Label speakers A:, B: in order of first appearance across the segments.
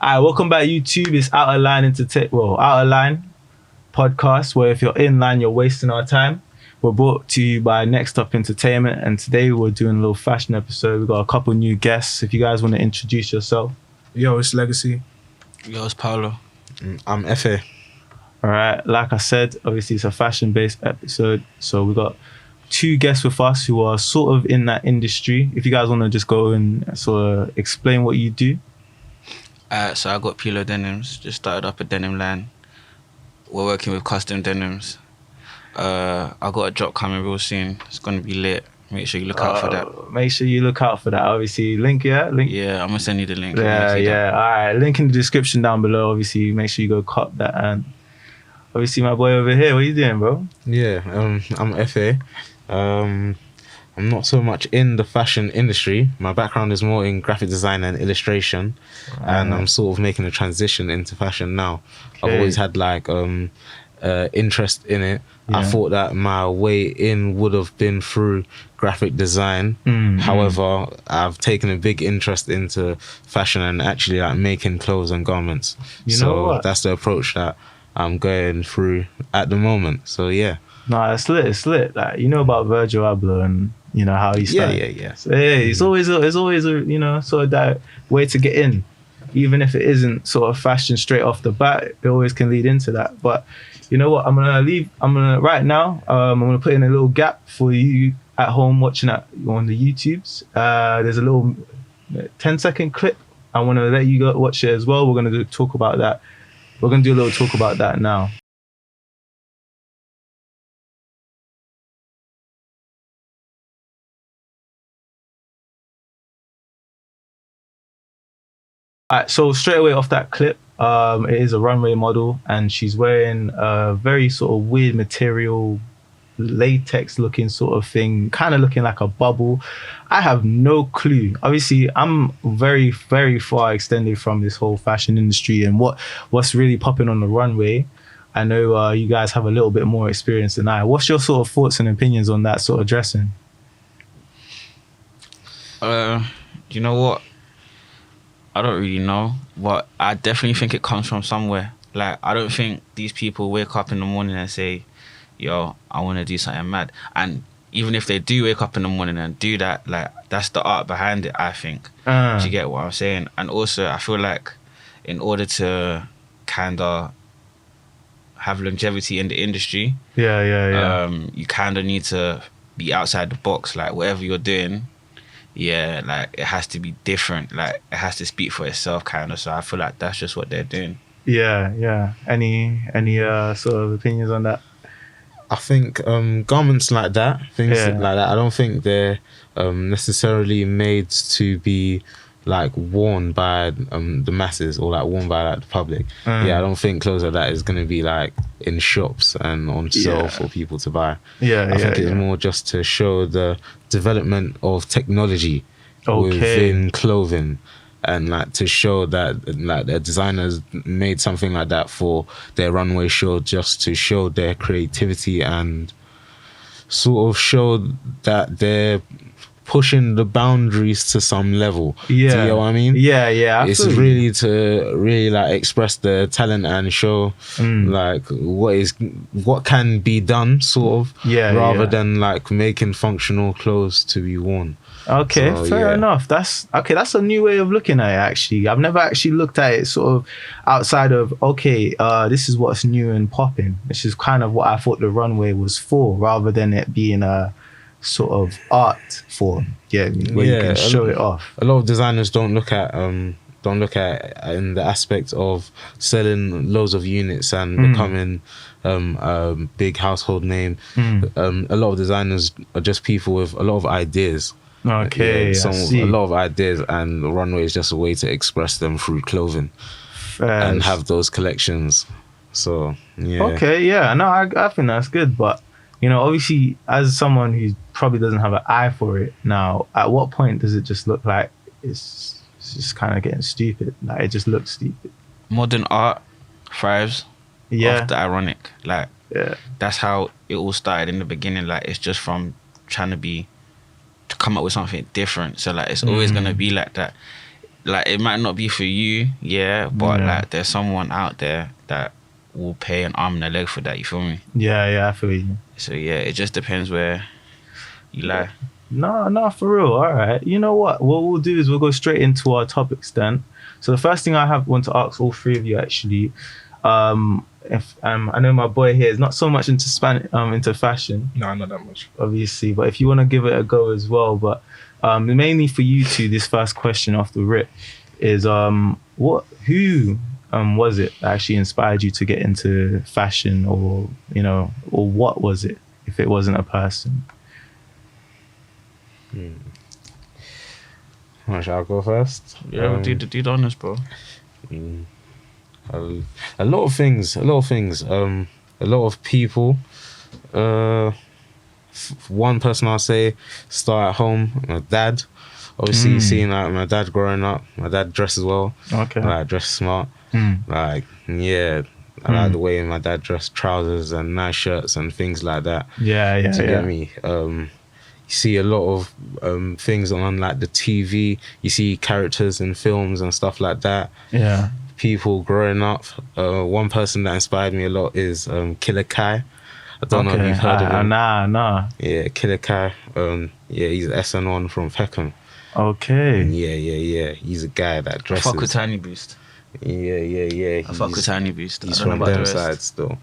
A: Alright, welcome back YouTube. It's Out of Line Out of Line podcast, where if you're in line, you're wasting our time. We're brought to you by Next Up Entertainment, and today we're doing a little fashion episode. We've got a couple new guests. If you guys want to introduce yourself.
B: Yo, it's Legacy.
C: Yo, it's Paolo.
D: I'm Efe.
A: Alright, like I said, obviously it's a fashion-based episode, so we've got two guests with us who are sort of in that industry. If you guys want to just go and sort of explain what you do.
C: So I got Pilo Denims, just started up a denim line. We're working with custom denims. I got a drop coming real soon. It's going to be lit. Make sure you look out for that.
A: Make sure you look out for that. Obviously, link.
C: Yeah, I'm going to send you the link.
A: Yeah. All right, link in the description down below. Obviously, make sure you go cop that. And obviously, my boy over here, what you doing, bro?
D: Yeah, I'm Efe. I'm not so much in the fashion industry. My background is more in graphic design and illustration, and I'm sort of making a transition into fashion now.
A: Okay.
D: I've always had like interest in it.
A: Yeah.
D: I thought that my way in would have been through graphic design. However, I've taken a big interest into fashion and actually like making clothes and garments.
A: You know what?
D: That's the approach that I'm going through at the moment. So yeah.
A: No, it's lit. It's lit. Like, you know about Virgil Abloh and you know how he started.
D: Yeah.
A: So, yeah, it's always a sort of that way to get in, even if it isn't sort of fashion straight off the bat. It always can lead into that. But you know what? I'm gonna right now. I'm gonna put in a little gap for you at home watching on the YouTubes. There's a little 10-second clip. I want to let you go watch it as well. We're gonna talk about that. We're gonna do a little talk about that now. Alright, so straight away off that clip, it is a runway model, and she's wearing a very sort of weird material, latex looking sort of thing, kind of looking like a bubble. I have no clue. Obviously, I'm very, very far extended from this whole fashion industry and what's really popping on the runway. I know you guys have a little bit more experience than I. What's your sort of thoughts and opinions on that sort of dressing?
C: You know what? I don't really know, but I definitely think it comes from somewhere. Like, I don't think these people wake up in the morning and say, yo, I want to do something mad. And even if they do wake up in the morning and do that, like, that's the art behind it, I think. Do you get what I'm saying? And also, I feel like in order to kind of have longevity in the industry, you kind of need to be outside the box. Like, whatever you're doing, yeah, like it has to be different. Like it has to speak for itself, kind of. So I feel like that's just what they're doing.
A: Yeah. Any sort of opinions on that?
D: I think garments like that, things like that, I don't think they're necessarily made to be like worn by the masses or like worn by like the public. I don't think clothes like that is going to be like in shops and on sale for people to buy. I think it's more just to show the development of technology within clothing, and like to show that like their designers made something like that for their runway show, just to show their creativity and sort of show that they're pushing the boundaries to some level. Do you know what I mean?
A: Yeah.
D: It's really to really like express the talent and show like what can be done, sort of, rather than like making functional clothes to be worn.
A: Okay, so, fair enough. That's a new way of looking at it, actually. I've never actually looked at it sort of outside of, this is what's new and popping. This is kind of what I thought the runway was for, rather than it being a sort of art form, where you can show it off.
D: A lot of designers don't look at in the aspect of selling loads of units and becoming a big household name. A lot of designers are just people with a lot of ideas.
A: A
D: lot of ideas, and the runway is just a way to express them through clothing and have those collections. So
A: no, I think that's good. But you know, obviously, as someone who probably doesn't have an eye for it now, at what point does it just look like it's just kind of getting stupid? Like it just looks stupid.
C: Modern art thrives off the ironic. Like that's how it all started in the beginning. Like it's just from trying to come up with something different. So like it's always gonna be like that. like it might not be for you, yeah, but
A: Yeah.
C: like there's someone out there that will pay an arm and a leg for that. You feel me?
A: Yeah, I feel you.
C: So yeah, it just depends where you lie.
A: No, for real. All right. You know what? What we'll do is we'll go straight into our topics then. So the first thing I want to ask all three of you actually, if I know my boy here is not so much into into fashion,
B: No, not that much.
A: obviously, but if you want to give it a go as well, but mainly for you two, this first question off the rip is who was it that actually inspired you to get into fashion, or or what was it if it wasn't a person?
D: Shall I go first?
C: Yeah, do the honors, bro.
D: A lot of things. A lot of people. One person I'll say, start at home. My dad. Obviously, seeing like my dad growing up. My dad dresses well.
A: Okay.
D: Like dress smart. Like yeah. I like the way my dad dressed, trousers and nice shirts and things like that.
A: Yeah.
D: Do you get me? You see a lot of things on like the TV. You see characters in films and stuff like that.
A: Yeah.
D: People growing up. One person that inspired me a lot is Killer Kai. I don't know if you've heard of him.
A: Nah.
D: Yeah, Killer Kai. Yeah, he's SN1 from Peckham.
A: Okay.
D: Yeah. He's a guy that dresses.
C: Fuck with Tiny Boost.
D: Yeah.
C: I fuck with Tiny Boost.
D: He's
C: I don't
D: from
C: know about
D: them
C: the rest.
D: sides still.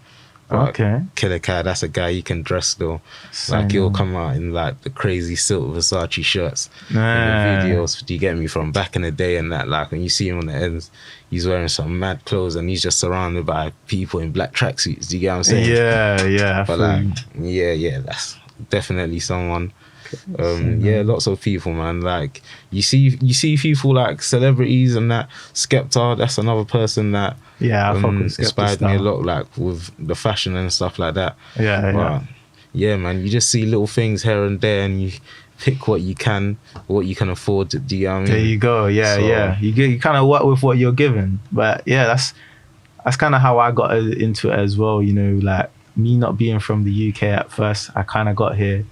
D: But
A: Okay.
D: Killer Kai, that's a guy he can dress still.
A: Same.
D: Like he'll come out in like the crazy silk Versace shirts.
A: Nah.
D: In the videos, do you get me, from back in the day and that, like when you see him on the ends, he's wearing some mad clothes and he's just surrounded by people in black tracksuits. Do you get what I'm saying?
A: Yeah. I
D: But
A: feel
D: like,
A: you.
D: yeah, that's definitely someone. Yeah, lots of people, man. Like you see people like celebrities and that. Skepta, that's another person that
A: Yeah, I fuck with Skepta
D: inspired me a
A: style.
D: lot, like with the fashion and stuff like that.
A: Yeah.
D: But yeah, man, you just see little things here and there, and you pick what you can afford to do. You know what I
A: There
D: mean?
A: you go. Yeah.
D: So-
A: You kind of work with what you're given. But yeah, that's kind of how I got into it as well. Like me not being from the UK at first, I kind of got here,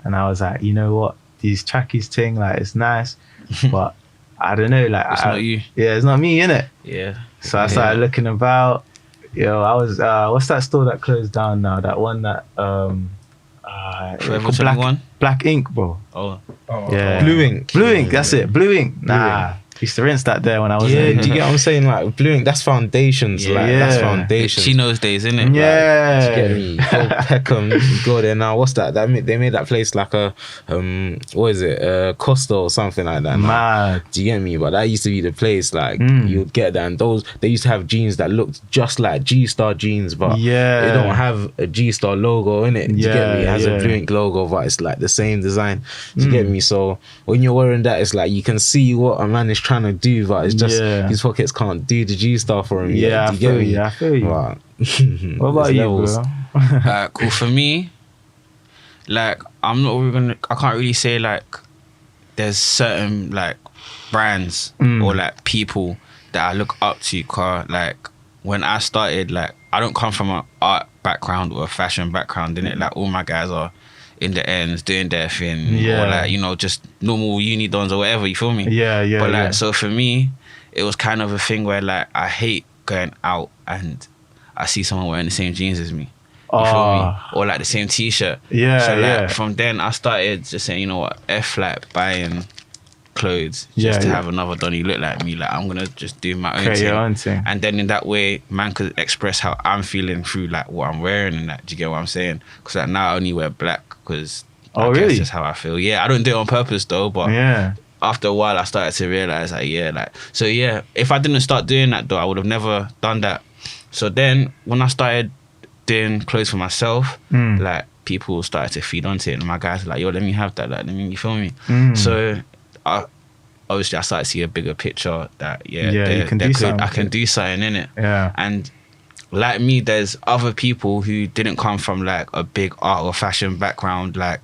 A: and I was like, you know what, these trackies thing, like it's nice, but I don't know, like
C: It's not you.
A: Yeah, it's not me, innit?
C: Yeah.
A: So I started looking about. I was what's that store that closed down now? That one that
C: Forever
A: called
C: 21?
A: Black Ink, bro.
C: Oh.
B: Oh,
A: Yeah.
D: Blue Ink.
A: Blue Ink, that's it. Blue Ink. Nah. Used to rinse that there when I was
D: Yeah,
A: in.
D: do you get what I'm saying? Like Blue Ink, that's foundations.
C: Yeah.
D: Like that's
A: Yeah.
D: foundations.
C: Chino's days, innit?
A: Yeah.
D: Do you get me? Go Peckham, you go there now. What's that? They made that place like a what is it? Costa or something like that. now.
A: Mad.
D: Do you get me? But that used to be the place. Like you'd get that, and they used to have jeans that looked just like G-Star jeans, but
A: Yeah.
D: they don't have a G-Star logo in it. Do you get me? It has
A: Yeah.
D: a Blue Ink logo, but it's like the same design. Do you get me? So when you're wearing that, it's like you can see what a man is trying to do, but it's just
A: Yeah.
D: his pockets can't do the G-Star for him.
A: Yeah,
D: yet. Do you get me?
A: I feel you.
D: But,
A: What about
D: there's
A: you,
D: levels.
A: bro?
C: Cool. For me, like I'm not really gonna. I can't really say like there's certain like brands or like people that I look up to. Cause like when I started, like I don't come from an art background or a fashion background. In it, like all my guys are in the ends doing their thing,
A: Yeah.
C: or like just normal uni dons or whatever. You feel me?
A: Yeah.
C: But like,
A: yeah.
C: so for me, it was kind of a thing where like I hate going out and I see someone wearing the same jeans as me. You feel me? Or like the same t-shirt.
A: Yeah,
C: So like
A: yeah.
C: from then I started just saying, you know what, F like buying clothes just to have another Donny look like me. Like I'm gonna just do my own
A: Create
C: thing.
A: your own thing.
C: And then in that way, man could express how I'm feeling through like what I'm wearing and that. Do you get what I'm saying? Because like now I only wear black because
A: Oh,
C: I guess
A: really?
C: that's how I feel. Yeah, I don't do it on purpose though, but
A: Yeah.
C: after a while I started to realize if I didn't start doing that though, I would have never done that. So then when I started doing clothes for myself, like people started to feed onto it, and my guys were like, yo, let me have that, like, let me, you feel me? So obviously I started to see a bigger picture that
A: you can do something.
C: I can do something in it.
A: Yeah.
C: And like me, there's other people who didn't come from like a big art or fashion background, like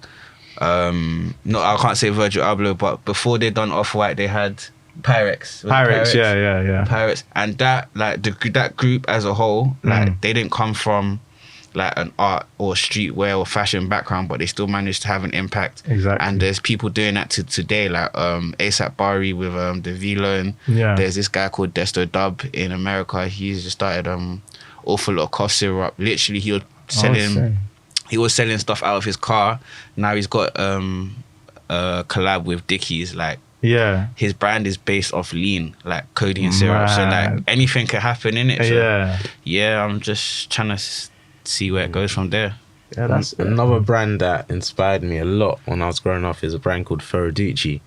C: no, I can't say Virgil Abloh, but before they done Off-White, they had Pyrex. Was it
A: Pyrex, yeah.
C: Pirates, and that like that group as a whole, like they didn't come from like an art or streetwear or fashion background, but they still manage to have an impact.
A: Exactly.
C: And there's people doing that to today, like ASAP Bari with the V-Lone.
A: Yeah.
C: There's this guy called Desto Dub in America. He's just started awful lot of cough syrup. Literally, he was selling stuff out of his car. Now he's got a collab with Dickies. Like,
A: yeah,
C: his brand is based off lean, like codeine syrup. So like anything can happen in it. So, yeah, I'm just trying to see where it goes from there.
A: Yeah, that's
D: another brand that inspired me a lot when I was growing up is a brand called Ferraducci.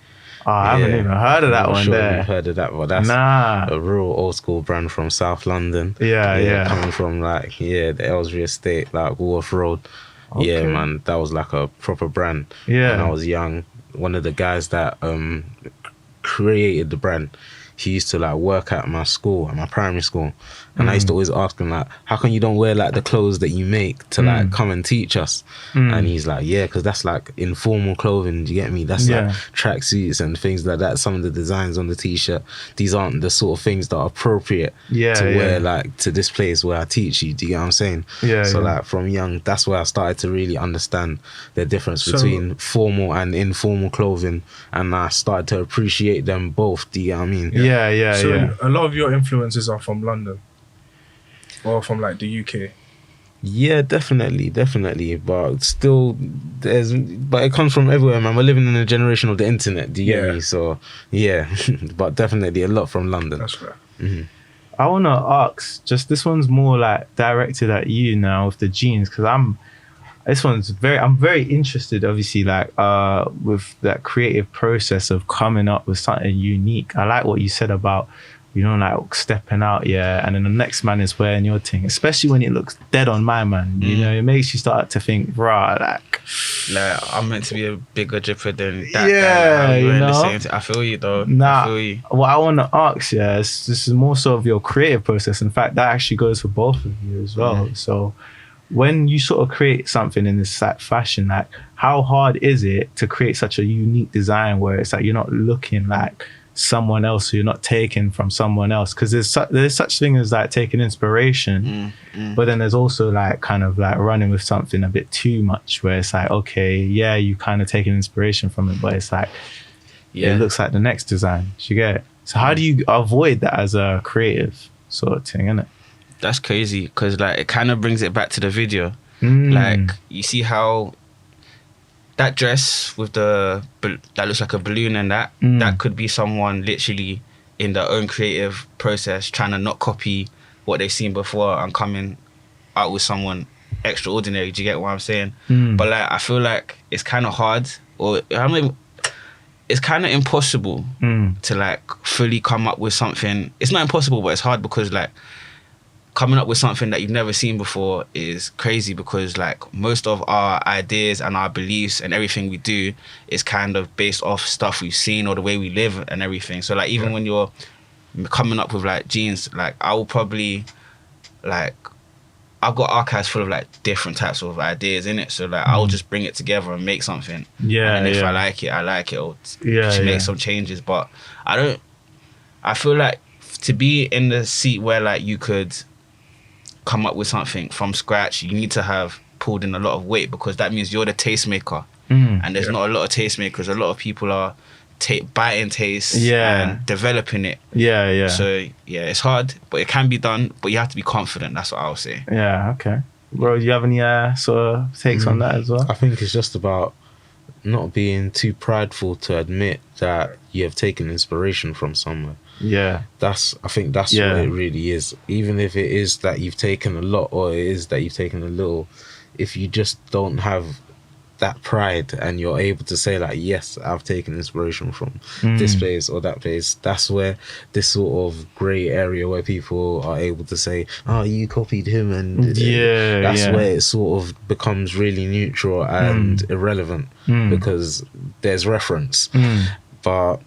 A: Oh, I haven't even heard of that
D: I'm
A: one
D: sure
A: there.
D: You've heard of that, but that's a real old school brand from South London.
A: Yeah.
D: Coming from like the Aylesbury Estate, like Wharf Road.
A: Okay.
D: Yeah, man, that was like a proper brand.
A: Yeah.
D: When I was young, one of the guys that created the brand, he used to like work at my school, at my primary school, and I used to always ask him like, how come you don't wear like the clothes that you make to like come and teach us? And he's like, yeah, because that's like informal clothing, do you get me? That's like tracksuits and things like that. Some of the designs on the t-shirt, these aren't the sort of things that are appropriate to wear like to this place where I teach you, do you get what I'm saying? So like from young, that's where I started to really understand the difference between formal and informal clothing, and I started to appreciate them both, do you get what I mean?
B: So a lot of your influences are from London or from like the UK.
D: Yeah, definitely, but still, but it comes from everywhere, man. We're living in a generation of the internet, do you get me? So yeah, but definitely a lot from London.
B: That's fair.
A: I want to ask, just this one's more like directed at you now with the jeans, because I'm very interested, obviously, like with that creative process of coming up with something unique. I like what you said about, like stepping out, and then the next man is wearing your thing, especially when it looks dead on my man. It makes you start to think, rah, like
C: I'm meant to be a bigger dripper than that
A: guy.
C: Like, I feel you though.
A: Nah,
C: I feel you.
A: What I want to ask, this is more so of your creative process. In fact, that actually goes for both of you as well. So when you sort of create something in this like fashion, like how hard is it to create such a unique design where it's like you're not looking like someone else, or you're not taking from someone else? Because there's such thing as like taking inspiration, but then there's also like kind of like running with something a bit too much, where it's like, okay, you kind of taking inspiration from it, but it's like it looks like the next design. Do you get it? So how do you avoid that as a creative sort of thing, innit?
C: That's crazy, because like it kind of brings it back to the video. Like you see how that dress with that looks like a balloon, and that could be someone literally in their own creative process trying to not copy what they've seen before and coming out with someone extraordinary. Do you get what I'm saying? But like I feel like it's kind of hard, or it's kind of impossible to like fully come up with something. It's not impossible, but it's hard, because like coming up with something that you've never seen before is crazy, because like most of our ideas and our beliefs and everything we do is kind of based off stuff we've seen or the way we live and everything. So like even when you're coming up with like jeans, like I will probably like, I've got archives full of like different types of ideas in it. So like I'll just bring it together and make something. And if I like it, I like it, or make some changes. But I feel like to be in the seat where like you could come up with something from scratch, you need to have pulled in a lot of weight, because that means you're the tastemaker. And there's not a lot of tastemakers. A lot of people are biting taste and developing it. So it's hard, but it can be done, but you have to be confident. That's what I'll say.
A: Okay. Bro, do you have any sort of takes on that as well?
D: I think it's just about not being too prideful to admit that you have taken inspiration from somewhere. I think that's what it really is. Even if it is that you've taken a lot, or it is that you've taken a little, if you just don't have that pride and you're able to say like, yes, I've taken inspiration from this place or that place, that's where this sort of grey area where people are able to say, oh, you copied him, and that's where it sort of becomes really neutral and irrelevant, because there's reference. But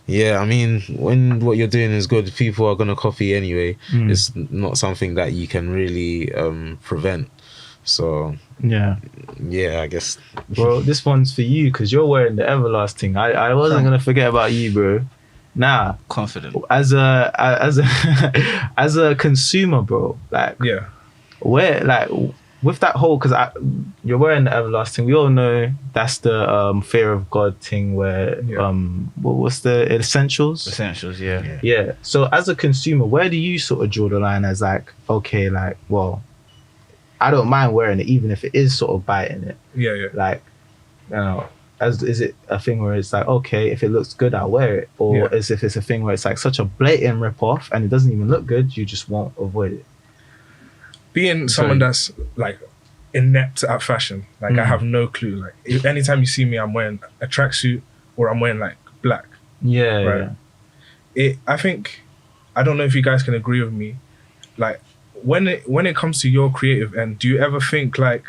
D: I mean, when what you're doing is good, people are going to copy anyway. It's not something that you can really prevent. So I guess.
A: Bro, this one's for you, because you're wearing the Everlasting. I wasn't going to forget about you, bro. Nah,
C: confident.
A: As a consumer, bro, like where, like with that whole, because you're wearing the everlasting, we all know that's the fear of God thing where what's the essentials?
C: Essentials, yeah.
A: Yeah. So as a consumer, where do you sort of draw the line as like, okay, like, well, I don't mind wearing it even if it is sort of biting it.
B: Yeah.
A: Like, you know, is it a thing where it's like, okay, if it looks good, I'll wear it, or as if it's a thing where it's like such a blatant rip off and it doesn't even look good, you just won't avoid it.
B: Being someone that's like inept at fashion, like I have no clue. Like anytime you see me, I'm wearing a tracksuit or I'm wearing like black.
A: Yeah.
B: Right. I think, I don't know if you guys can agree with me. Like when it comes to your creative end, do you ever think like,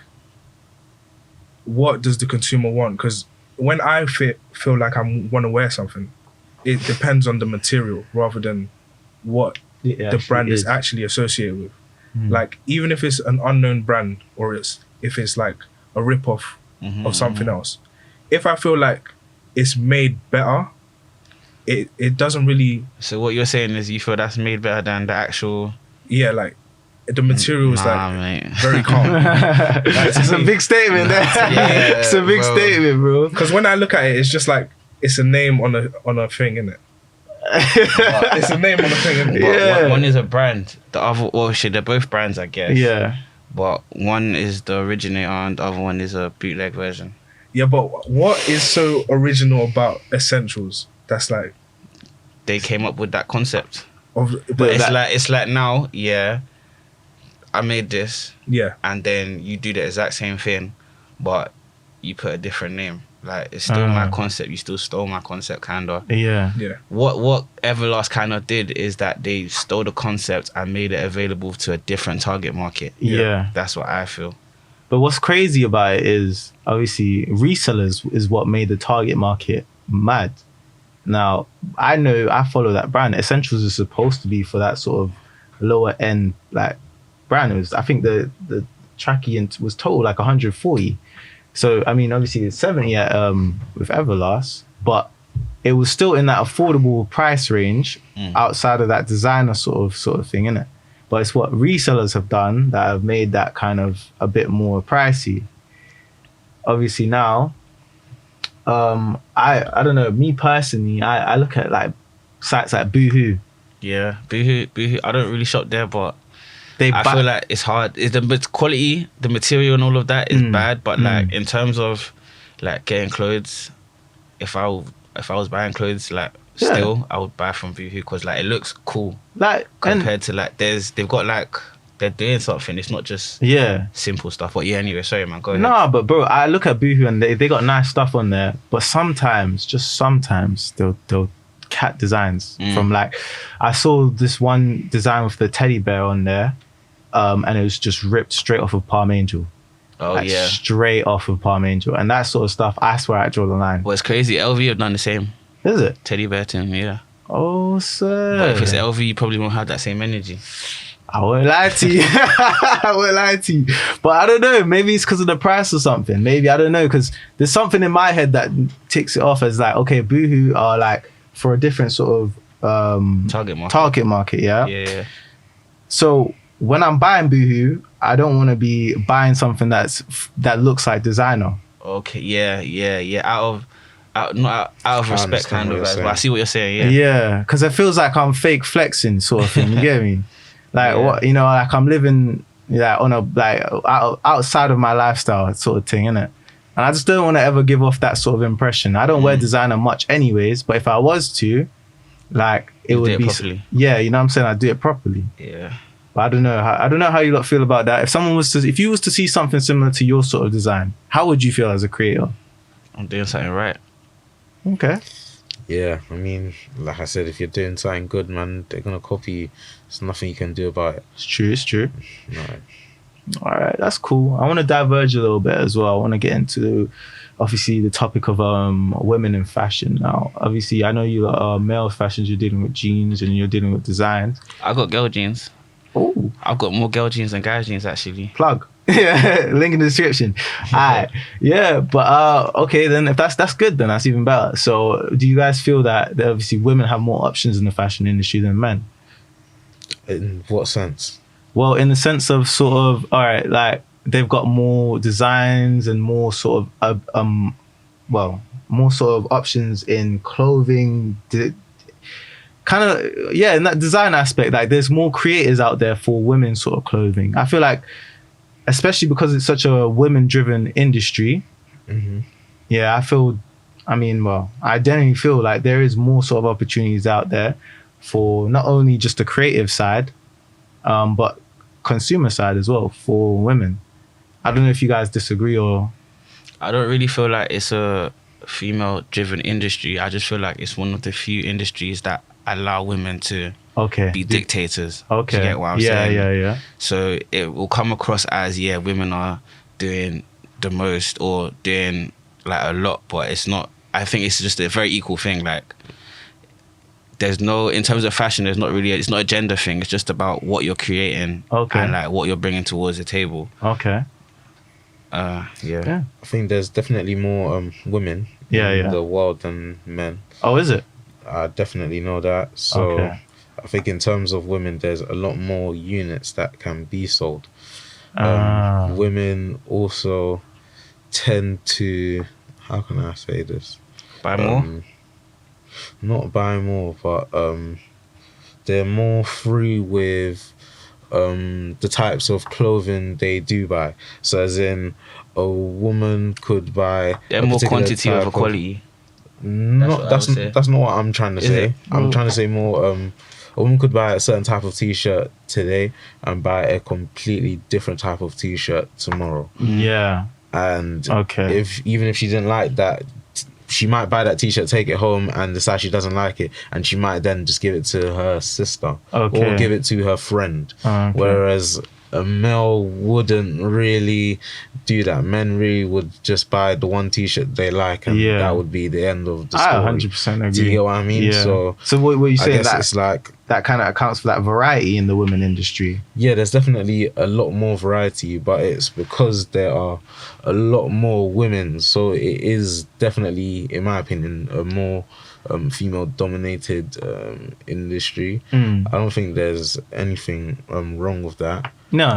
B: what does the consumer want? Because when I feel like I want to wear something, it depends on the material rather than what the brand is actually associated with. Like even if it's an unknown brand or if it's like a rip-off of something else, if I feel like it's made better, it doesn't really.
C: So what you're saying is you feel that's made better than the actual.
B: Yeah, like the material is
C: mate.
B: very calm.
A: It's a big statement there.
C: Yeah,
A: it's a big statement, bro.
B: Because when I look at it, it's just like it's a name on a thing, innit? It's a name on the thing, innit?
A: Yeah.
C: One is a brand. The other, well, shit, they're both brands, I guess.
A: Yeah.
C: But one is the originator and the other one is a bootleg version.
B: Yeah, but what is so original about Essentials? That's like
C: They came up with that concept.
B: but
C: It's like now, I made this,
B: yeah,
C: and then you do the exact same thing, but you put a different name. Like it's still my concept. You still stole my concept, kinda.
A: Yeah.
C: What Everlast kind of did is that they stole the concept and made it available to a different target market.
A: Yeah.
C: That's what I feel.
A: But what's crazy about it is obviously resellers is what made the target market mad. Now, I follow that brand. Essentials is supposed to be for that sort of lower end like brand. It was, I think the tracking was total like 140. So I mean, obviously it's 70 at with Everlast, but it was still in that affordable price range outside of that designer sort of thing, innit? But it's what resellers have done that have made that kind of a bit more pricey. Obviously now, I don't know, me personally, I look at like sites like Boohoo.
C: Yeah, Boohoo. I don't really shop there, but I
A: I
C: feel like it's hard. The quality, the material, and all of that is bad. But like in terms of like getting clothes, if I was buying clothes, like still I would buy from Boohoo because like it looks cool.
A: Like
C: compared to like they've got like they're doing something. It's not just simple stuff. But yeah, anyway, sorry man, go ahead.
A: Nah, but bro, I look at Boohoo and they got nice stuff on there, but sometimes they'll cat designs from like, I saw this one design with the teddy bear on there, and it was just ripped straight off of Palm Angel.
C: Oh
A: like,
C: yeah,
A: straight off of Palm Angel, and that sort of stuff. I swear I draw the line.
C: Well, it's crazy. LV have done the same.
A: Is it?
C: Teddy bear thing, yeah.
A: Oh, sir.
C: But if it's LV, you probably won't have that same energy.
A: I won't lie to you. I won't lie to you. But I don't know. Maybe it's because of the price or something. Maybe, I don't know. Because there's something in my head that ticks it off as like, okay, Boohoo are like for a different sort of target market, yeah?
C: Yeah.
A: So when I'm buying Boohoo, I don't want to be buying something that looks like designer.
C: Okay, yeah. Out of respect, kind of. But I see what you're saying.
A: Yeah, because it feels like I'm fake flexing, sort of thing. You get me? Like what, you know, like I'm living like on a like outside of my lifestyle sort of thing, innit? And I just don't want to ever give off that sort of impression. I don't wear designer much, anyways. But if I was to, like, it would be
C: properly.
A: Yeah, you know what I'm saying? I'd do it properly.
C: Yeah.
A: But I don't know how you lot feel about that. If you was to see something similar to your sort of design, how would you feel as a creator?
C: I'm doing something right.
A: Okay.
D: Yeah, I mean, like I said, if you're doing something good, man, they're gonna copy you. There's nothing you can do about it.
A: It's true.
D: No.
A: All right, that's cool. I want to diverge a little bit as well. I want to get into, obviously, the topic of women in fashion. Now, obviously, I know you are male fashions. You're dealing with jeans and you're dealing with designs.
C: I got girl jeans.
A: Oh,
C: I've got more girl jeans than guy jeans, actually.
A: plug. Yeah, link in the description. Alright, yeah, but okay, then if that's good, then that's even better. So, do you guys feel that obviously women have more options in the fashion industry than men?
D: In what sense?
A: Well, in the sense of sort of, all right, like they've got more designs and more sort of more sort of options in clothing. Kind of, yeah, in that design aspect, like there's more creators out there for women sort of clothing. I feel like, especially because it's such a women-driven industry. Yeah, I genuinely feel like there is more sort of opportunities out there for not only just the creative side, but consumer side as well for women. I don't know if you guys disagree or.
C: I don't really feel like it's a female-driven industry. I just feel like it's one of the few industries that allow women to be dictators.
A: Okay.
C: Do you get what I'm saying?
A: Yeah.
C: So it will come across as, women are doing the most or doing like a lot, but it's not. I think it's just a very equal thing. Like, there's no, in terms of fashion, it's not a gender thing. It's just about what you're creating and like what you're bringing towards the table.
A: Okay.
C: Yeah.
D: I think there's definitely more women in the world than men.
A: Oh, is it?
D: I definitely know that. So I think in terms of women, there's a lot more units that can be sold. Women also tend to, how can I say this?
C: Buy more?
D: Not buy more, but they're more free with the types of clothing they do buy. So as in, a woman could buy...
C: They're more quantity over quality.
D: That's not what I'm trying to say. I'm trying to say more. A woman could buy a certain type of t-shirt today and buy a completely different type of t-shirt tomorrow.
A: Yeah.
D: And even if she didn't like that, she might buy that t-shirt, take it home, and decide she doesn't like it, and she might then just give it to her sister or give it to her friend. Whereas a male wouldn't really do that. Men really would just buy the one t-shirt they like, and that would be the end of the story.
A: I 100% agree.
D: Do you get what I mean?
A: Yeah.
D: So
A: what you saying, that
D: it's like
A: that kind of accounts for that variety in the women industry?
D: Yeah, there's definitely a lot more variety, but it's because there are a lot more women. So it is definitely, in my opinion, a more female-dominated industry. I don't think there's anything wrong with that.
A: No.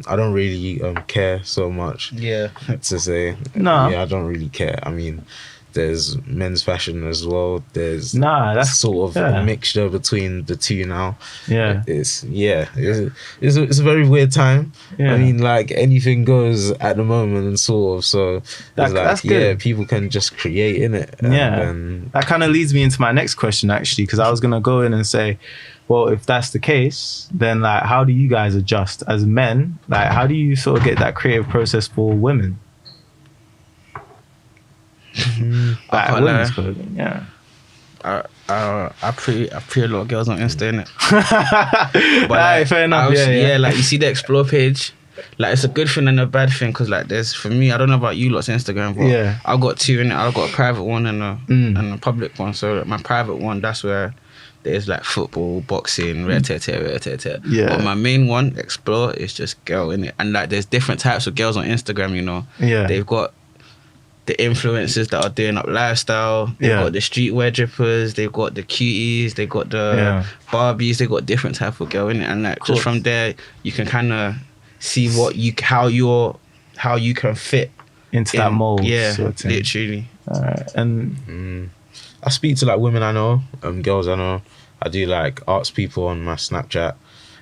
D: I don't really care so much.
C: Yeah.
D: To say.
A: No.
D: Yeah, I don't really care. I mean, there's men's fashion as well. There's
A: that's
D: sort of a mixture between the two now.
A: Yeah.
D: It's a very weird time.
A: Yeah.
D: I mean, like, anything goes at the moment, and sort of, so
A: that's good.
D: Yeah, people can just create in it.
A: That kind of leads me into my next question, actually, because I was gonna go in and say, well, if that's the case, then like, how do you guys adjust as men? Like, how do you sort of get that creative process for women? Like women's clothing, yeah.
C: I pre a lot of girls on Insta, innit? But
A: like, fair enough. Yeah.
C: Like, you see the explore page. Like, it's a good thing and a bad thing, because like, there's, for me, I don't know about you lot's Instagram, but I've got two in it. I've got a private one and a public one. So like, my private one, that's where there's like football, boxing, Yeah. But my main one, explore, is just girl in it. And like, there's different types of girls on Instagram, you know.
A: Yeah.
C: They've got the influencers that are doing up lifestyle. They've got the streetwear drippers. They've got the cuties. They've got the Barbies. They've got different type of girl in it. And like, just from there, you can kind of see how you can fit
A: into that mold.
C: Yeah,
A: sort of thing.
C: literally.
A: And
D: I speak to like women I know, girls I know. I do like arts people on my Snapchat.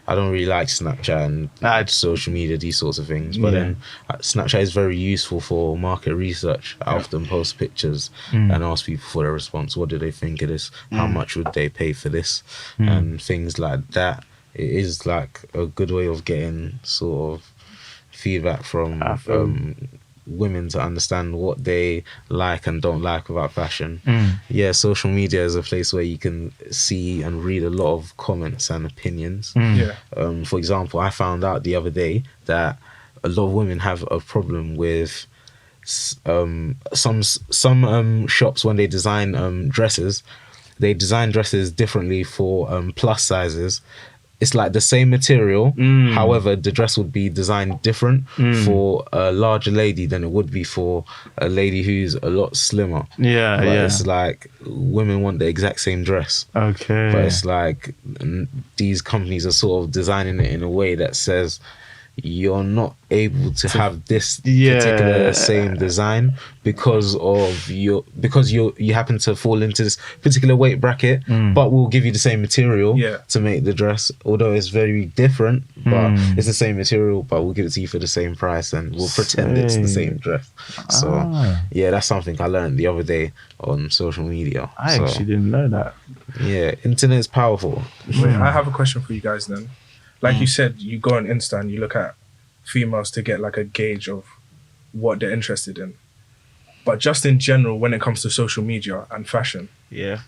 D: I don't really like Snapchat and social media, these sorts of things. But then Snapchat is very useful for market research. I often post pictures and ask people for their response. What do they think of this? How much would they pay for this? And things like that. It is like a good way of getting sort of feedback from women to understand what they like and don't like about fashion. Yeah, social media is a place where you can see and read a lot of comments and opinions. For example, I found out the other day that a lot of women have a problem with some shops when they design dresses. They design dresses differently for plus sizes. It's like the same material, however, the dress would be designed different for a larger lady than it would be for a lady who's a lot slimmer. But it's like women want the exact same dress.
A: Okay.
D: But it's like these companies are sort of designing it in a way that says you're not able to have this
A: Yeah.
D: particular same design because you happen to fall into this particular weight bracket, but we'll give you the same material
B: Yeah.
D: to make the dress, although it's very different, but it's the same material, but we'll give it to you for the same price and we'll pretend it's the same dress. So yeah, that's something I learned the other day on social media.
A: I
D: So,
A: actually didn't know that.
D: yeah, internet's powerful.
B: Wait, I have a question for you guys then. Like you said, you go on Insta and you look at females to get like a gauge of what they're interested in. But just in general, when it comes to social media and fashion,
C: Yeah.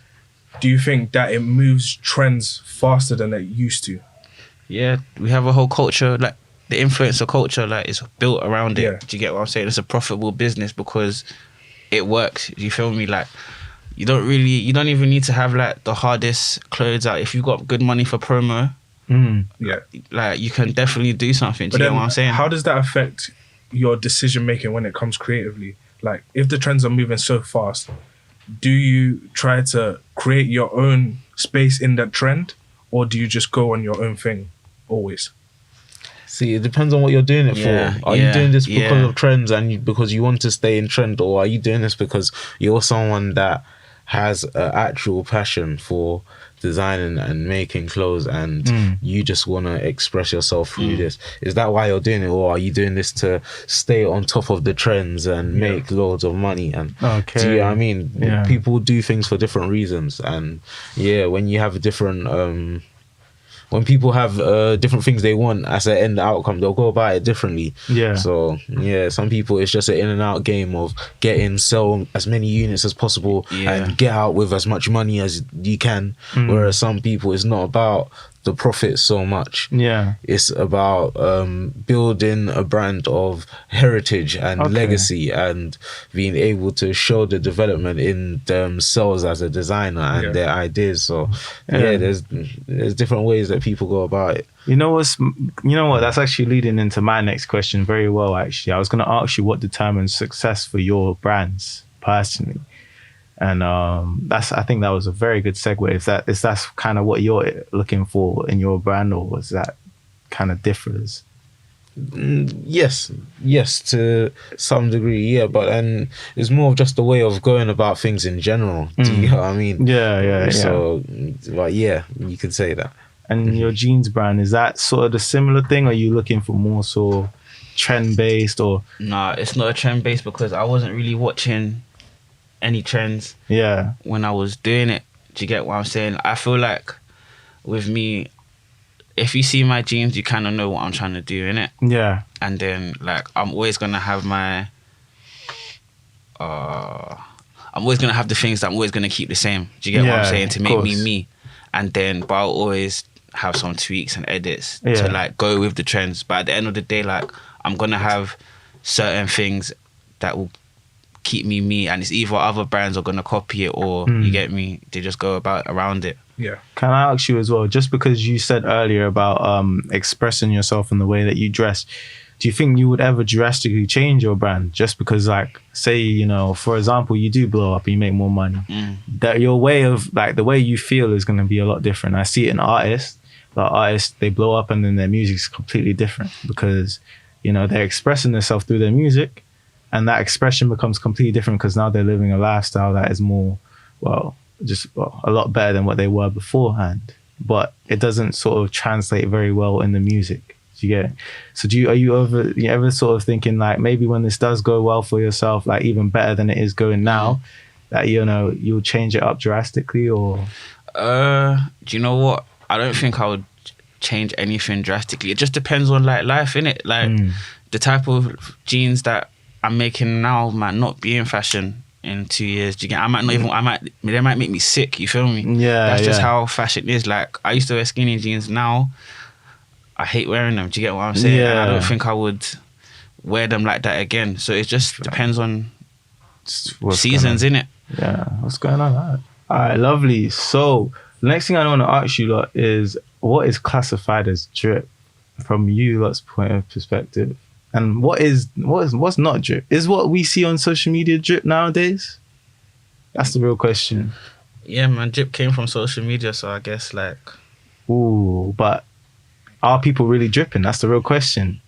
B: do you think that it moves trends faster than it used to?
C: Yeah, we have a whole culture, like the influencer culture, like it's built around it.
B: Yeah.
C: Do you get what I'm saying? It's a profitable business because it works. You feel me? Like you don't even need to have like the hardest clothes out. If you've got good money for promo,
B: Yeah.
C: like you can definitely do something. Do
B: But
C: you get
B: then
C: what I'm saying?
B: how does that affect your decision making when it comes creatively? Like if the trends are moving so fast, do you try to create your own space in that trend, or do you just go on your own thing always?
D: See, it depends on what you're doing it
C: Yeah,
D: for. Are you
C: yeah,
D: doing this because
C: yeah.
D: of trends and because you want to stay in trend, or are you doing this because you're someone that has an actual passion for designing and making clothes and you just want to express yourself through this? Is that why you're doing it, or are you doing this to stay on top of the trends and make loads of money? And do you know what I mean?
A: Yeah.
D: People do things for different reasons, and yeah, when you have a different when people have different things they want as an end outcome, they'll go about it differently.
A: Yeah.
D: So yeah, some people it's just an in and out game of sell as many units as possible and get out with as much money as you can. Whereas some people, it's not about the profit so much.
A: Yeah.
D: It's about building a brand of heritage and legacy and being able to show the development in themselves as a designer and their ideas. So yeah, there's different ways that people go about it.
A: You know what? That's actually leading into my next question very well. Actually, I was going to ask you what determines success for your brands personally, and I think that was a very good segue. Is that kind of what you're looking for in your brand, or was that kind of differs?
D: Yes, to some degree, yeah, but then it's more of just a way of going about things in general. Do you know what I mean?
A: Yeah.
D: So, like, yeah, you could say that.
A: And your jeans brand, is that sort of the similar thing? Or are you looking for more so trend based or?
C: Nah, it's not a trend based because I wasn't really watching any trends when I was doing it. Do you get what I'm saying? I feel like with me, if you see my jeans, you kind of know what I'm trying to do, innit?
A: Yeah.
C: And then like I'm always gonna have my I'm always gonna have the things that I'm always gonna keep the same. Do you get what I'm saying? To make me me. And then but I'll always have some tweaks and edits to like go with the trends. But at the end of the day, like I'm gonna have certain things that will keep me me, and it's either other brands are gonna copy it or you get me, they just go around it.
B: Yeah.
A: Can I ask you as well, just because you said earlier about expressing yourself in the way that you dress, do you think you would ever drastically change your brand just because, like, say, you know, for example, you do blow up and you make more money, that your way of, like, the way you feel is going to be a lot different? I see it in artists. Like, artists, they blow up and then their music's completely different because, you know, they're expressing themselves through their music, and that expression becomes completely different because now they're living a lifestyle that is more, a lot better than what they were beforehand. But it doesn't sort of translate very well in the music. Do you get it? So are you ever sort of thinking like maybe when this does go well for yourself, like even better than it is going now, that, you know, you'll change it up drastically? Or
C: do you know what? I don't think I would change anything drastically. It just depends on like life, innit? Like the type of jeans that I'm making now might not be in fashion in 2 years. Do you get? They might make me sick. You feel me?
A: Yeah.
C: That's just how fashion is. Like I used to wear skinny jeans. Now I hate wearing them. Do you get what I'm saying?
A: Yeah.
C: And I don't think I would wear them like that again. So it just depends on seasons, innit?
A: Yeah. What's going on? All right, lovely. So the next thing I want to ask you lot is, what is classified as drip from you lot's point of perspective? And what's not drip? Is what we see on social media drip nowadays? That's the real question.
C: Yeah, man, drip came from social media, so I guess like...
A: Ooh, but are people really dripping? That's the real question.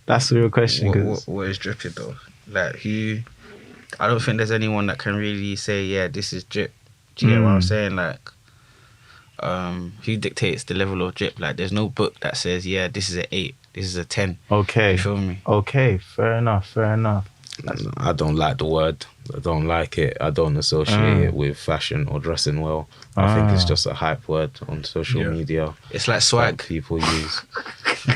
A: That's the real question. 'Cause
C: What is dripping though? Like who? I don't think there's anyone that can really say, yeah, this is drip. Do you get what I'm saying? Like, who dictates the level of drip? Like, there's no book that says, yeah, this is an 8, this is a 10.
A: Okay.
C: You feel me?
A: Okay, fair enough.
D: I don't like the word. I don't like it. I don't associate it with fashion or dressing well. I think it's just a hype word on social media.
C: It's like
D: that
C: swag.
D: people use.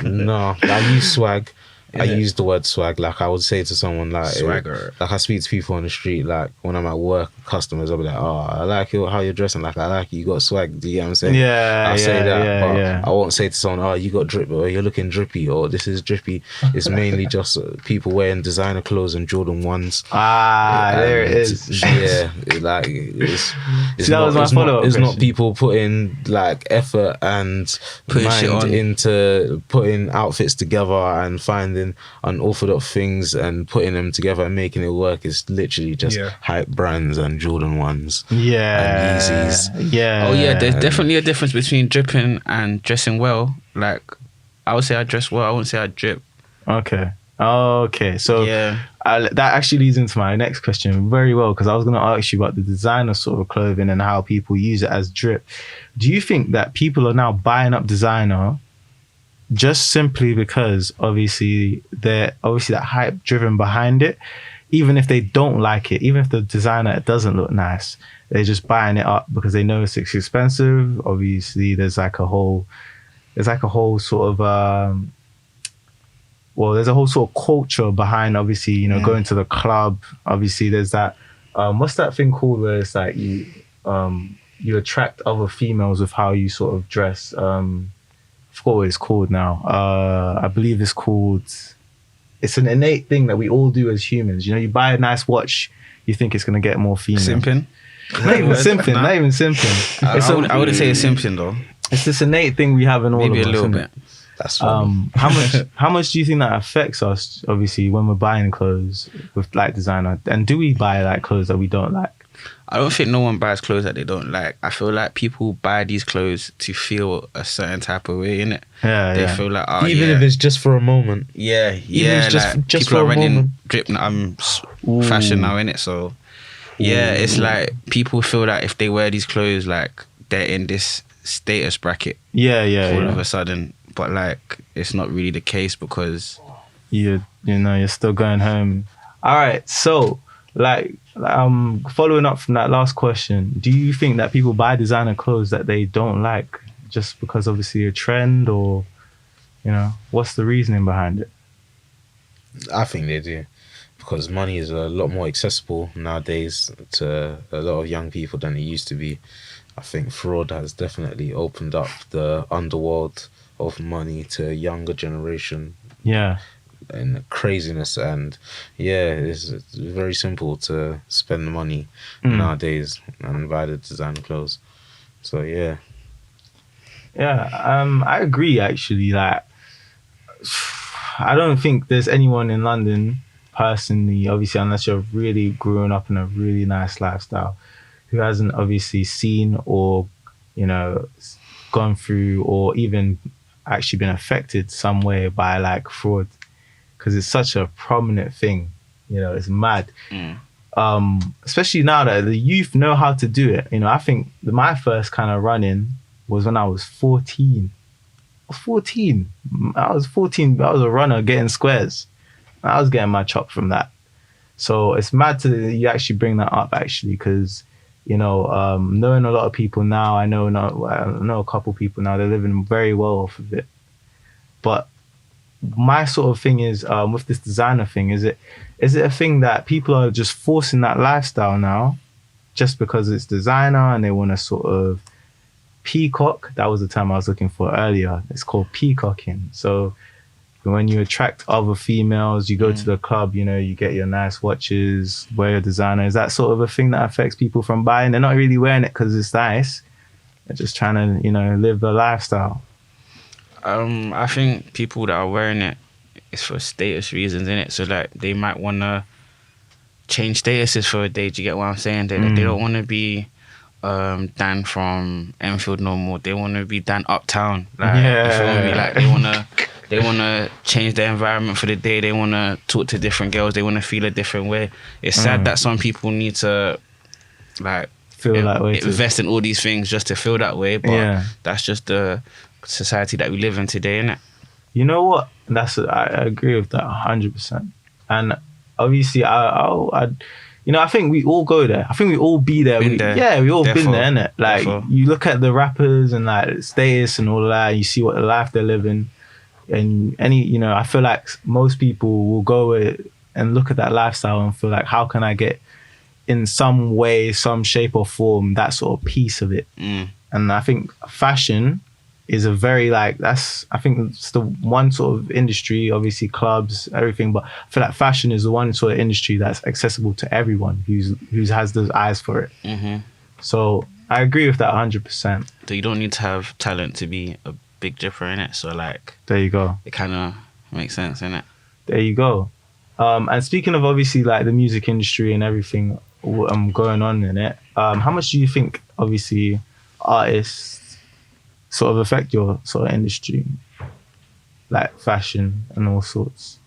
D: No, I use swag. I use the word swag. Like I would say to someone like
C: Swagger.
D: like I speak to people on the street. Like when I'm at work, customers, I'll be like, "Oh, I like how you're dressing. Like I like you got swag." Do you get what I'm saying?
A: Yeah,
D: I'll say that, but
A: yeah.
D: I won't say to someone, "Oh, you got drip," or "You're looking drippy," or "This is drippy." It's mainly just people wearing designer clothes and Jordan 1s.
A: There it
D: And
A: is.
D: Yeah, like it's
A: that was my follow-up
D: It's not
A: question.
D: people putting like effort and
C: Putting shit
D: mind
C: on.
D: into putting outfits together and finding unorthodox things and putting them together and making it work. It's literally just hype brands and Jordan 1s.
A: Yeah.
D: And Yeezys.
A: Yeah.
C: Oh yeah, there's definitely a difference between dripping and dressing well. Like, I would say I dress well. I wouldn't say I drip.
A: Okay. So
C: Yeah.
A: that actually leads into my next question very well, because I was going to ask you about the designer sort of clothing and how people use it as drip. Do you think that people are now buying up designer just simply because obviously that hype driven behind it, even if they don't like it, even if the designer doesn't look nice, they're just buying it up because they know it's expensive. Obviously there's like a whole sort of there's a whole sort of culture behind, obviously, you know, going to the club. Obviously there's that what's that thing called where it's like you attract other females with how you sort of dress. I forgot what it's called now. I believe it's an innate thing that we all do as humans. You know, you buy a nice watch, you think it's going to get more females.
C: Simping?
A: Not even simping.
C: I wouldn't say it's simping though.
A: It's this innate thing we have in all
C: Maybe
A: of
C: a
A: us.
C: little
A: isn't
C: bit.
A: it?
D: That's funny.
A: How much do you think that affects us, obviously, when we're buying clothes with like designer? And do we buy like clothes that we don't like?
C: I don't think no one buys clothes that they don't like. I feel like people buy these clothes to feel a certain type of way, innit? They feel like, oh,
D: Even if it's just for a moment.
C: yeah,
D: if it's
C: like
D: just
C: people
D: for
C: are
D: a
C: renting
D: moment.
C: drip. Fashion now, innit? So yeah, it's like people feel like if they wear these clothes, like they're in this status bracket all of a sudden. But like, it's not really the case because
A: you're still going home. All right, so like following up from that last question, do you think that people buy designer clothes that they don't like just because obviously a trend, or what's the reasoning behind it?
D: I think they do, because money is a lot more accessible nowadays to a lot of young people than it used to be. I think fraud has definitely opened up the underworld of money to a younger generation.
A: Yeah.
D: And craziness, and it's very simple to spend the money nowadays and buy the designer clothes. So
A: I agree actually. Like, I don't think there's anyone in London personally, obviously, unless you're really growing up in a really nice lifestyle, who hasn't obviously seen or gone through or even actually been affected some way by like fraud. Because it's such a prominent thing, it's mad. Especially now that the youth know how to do it. I think my first kind of run-in was when I was 14. I was 14. I was a runner getting squares. I was getting my chop from that. So it's mad to you actually bring that up, actually, because knowing a lot of people now, I know a couple people now, they're living very well off of it. But my sort of thing is, with this designer thing, is it a thing that people are just forcing that lifestyle now just because it's designer and they want to sort of peacock? That was the term I was looking for earlier. It's called peacocking. So when you attract other females, you go to the club, you get your nice watches, wear your designer. Is that sort of a thing that affects people from buying? They're not really wearing it because it's nice. They're just trying to, live the lifestyle.
C: I think people that are wearing it is for status reasons, innit? So like they might want to change statuses for a day. Do you get what I'm saying? They don't want to be Dan from Enfield no more. They want to be Dan Uptown. Like, you feel me? Like They want to change their environment for the day. They want to talk to different girls. They want to feel a different way. It's sad that some people need to like
A: Feel that way.
C: invest in all these things just to feel that way. But that's just the society that we live in today, innit?
A: You know what? I agree with that 100%. And obviously, I think we all go there. I think we all be there. Yeah, we all been there, innit? Like, you look at the rappers and like status and all of that, and you see what life they're living. And I feel like most people will go and look at that lifestyle and feel like, how can I get in some way, some shape or form, that sort of piece of it? And I think fashion is a very I think it's the one sort of industry, obviously clubs, everything, but I feel like fashion is the one sort of industry that's accessible to everyone who has those eyes for it. So I agree with that 100%.
C: So you don't need to have talent to be a Big Dipper, innit? So like,
A: there you go.
C: It kind of makes sense, innit?
A: There you go. And speaking of obviously like the music industry and everything going on in it, how much do you think obviously artists sort of affect your sort of industry, like fashion and all sorts?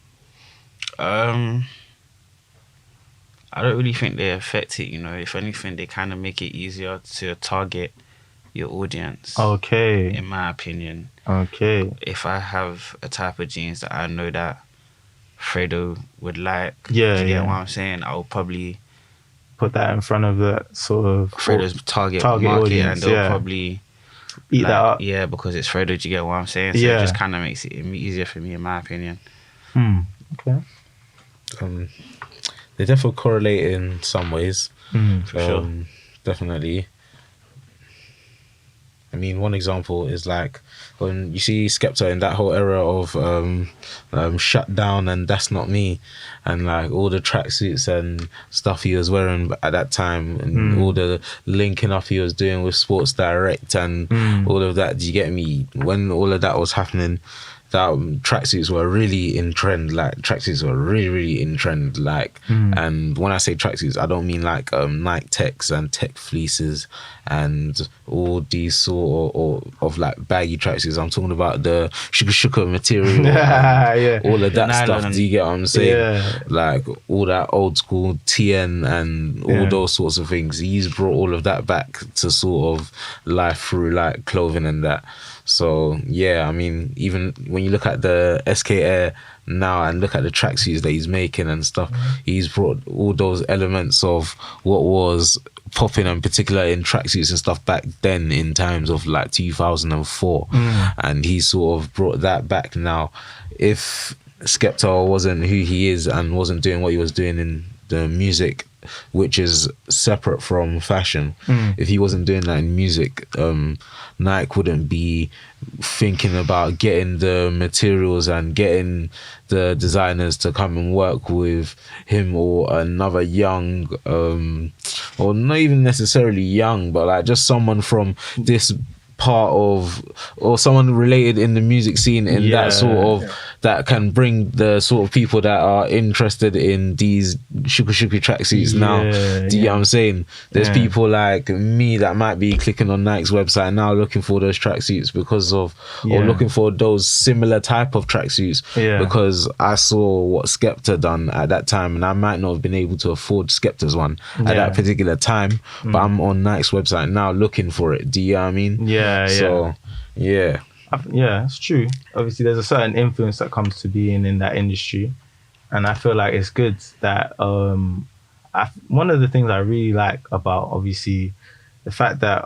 C: I don't really think they affect it, If anything, they kind of make it easier to target your audience.
A: Okay.
C: In my opinion.
A: Okay.
C: If I have a type of jeans that I know that Fredo would like,
A: do
C: you get what I'm saying? I'll probably
A: put that in front of the sort of
C: Fredo's target market,
A: audience,
C: and they'll probably
A: eat that up.
C: Yeah, because it's Fredo. Do you get what I'm saying? So it just kind of makes it easier for me, in my opinion.
A: Okay.
D: They definitely correlate in some ways.
C: For sure.
D: Definitely. I mean, one example is like when you see Skepta in that whole era of Shut Down and That's Not Me, and like all the tracksuits and stuff he was wearing at that time, and all the linking up he was doing with Sports Direct and all of that. Do you get me? When all of that was happening, that tracksuits were really in trend. Like tracksuits were really, really in trend. Like, and when I say tracksuits, I don't mean like Nike Techs and Tech fleeces and all these sort of like baggy tracksuits. I'm talking about the shuka material, all of that stuff. Do you get what I'm saying?
A: Yeah.
D: Like all that old school TN and all those sorts of things. He's brought all of that back to sort of life through like clothing and that. So yeah, I mean, even when you look at the SK Air now and look at the tracksuits that he's making and stuff, he's brought all those elements of what was popping, in particular in tracksuits and stuff back then in times of like 2004, and he sort of brought that back now. If Skepta wasn't who he is and wasn't doing what he was doing in the music, which is separate from fashion, if he wasn't doing that in music, Nike wouldn't be thinking about getting the materials and getting the designers to come and work with him or another young, or not even necessarily young, but like just someone from this part of, or someone related in the music scene in that sort of, that can bring the sort of people that are interested in these shuka tracksuits now. Do you get what I'm saying? There's people like me that might be clicking on Nike's website now looking for those tracksuits because of, or looking for those similar type of tracksuits because I saw what Skepta done at that time, and I might not have been able to afford Skepta's one at that particular time, but I'm on Nike's website now looking for it. Do you know what I mean? Yeah,
A: it's true. Obviously, there's a certain influence that comes to being in that industry, and I feel like it's good that one of the things I really like about obviously the fact that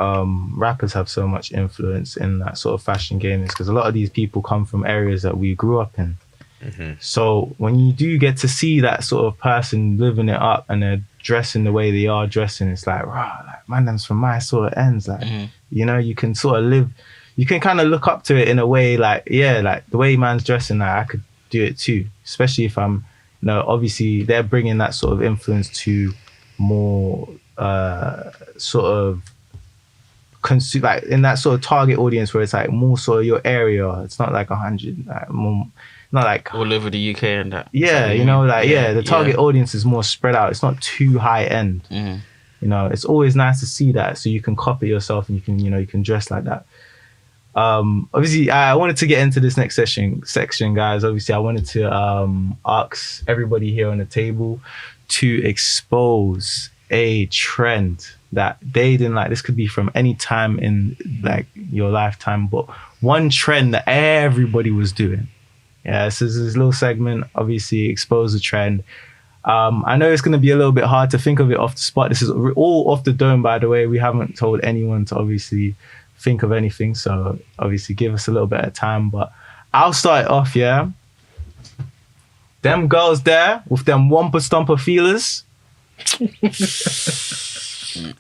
A: rappers have so much influence in that sort of fashion game is because a lot of these people come from areas that we grew up in. So when you do get to see that sort of person living it up and they're dressing the way they are dressing, it's like, wow, like, man, them's from my sort of ends. Like, you can sort of live, you can kind of look up to it in a way, like, like the way man's dressing, like, I could do it too. Especially if I'm, obviously they're bringing that sort of influence to more sort of like in that sort of target audience where it's like more sort of your area. It's not like 100, like more, not like
C: all over the UK and that.
A: The target audience is more spread out. It's not too high end. It's always nice to see that, so you can copy yourself and you can you can dress like that. Obviously, I wanted to get into this next section, guys. Obviously, I wanted to ask everybody here on the table to expose a trend that they didn't like. This could be from any time in like your lifetime, but one trend that everybody was doing. Yeah, so this is a little segment. Obviously, expose the trend. I know it's going to be a little bit hard to think of it off the spot. This is all off the dome, by the way. We haven't told anyone to obviously think of anything, so obviously give us a little bit of time. But I'll start it off, yeah. Them girls there with them wumper stomper feelers.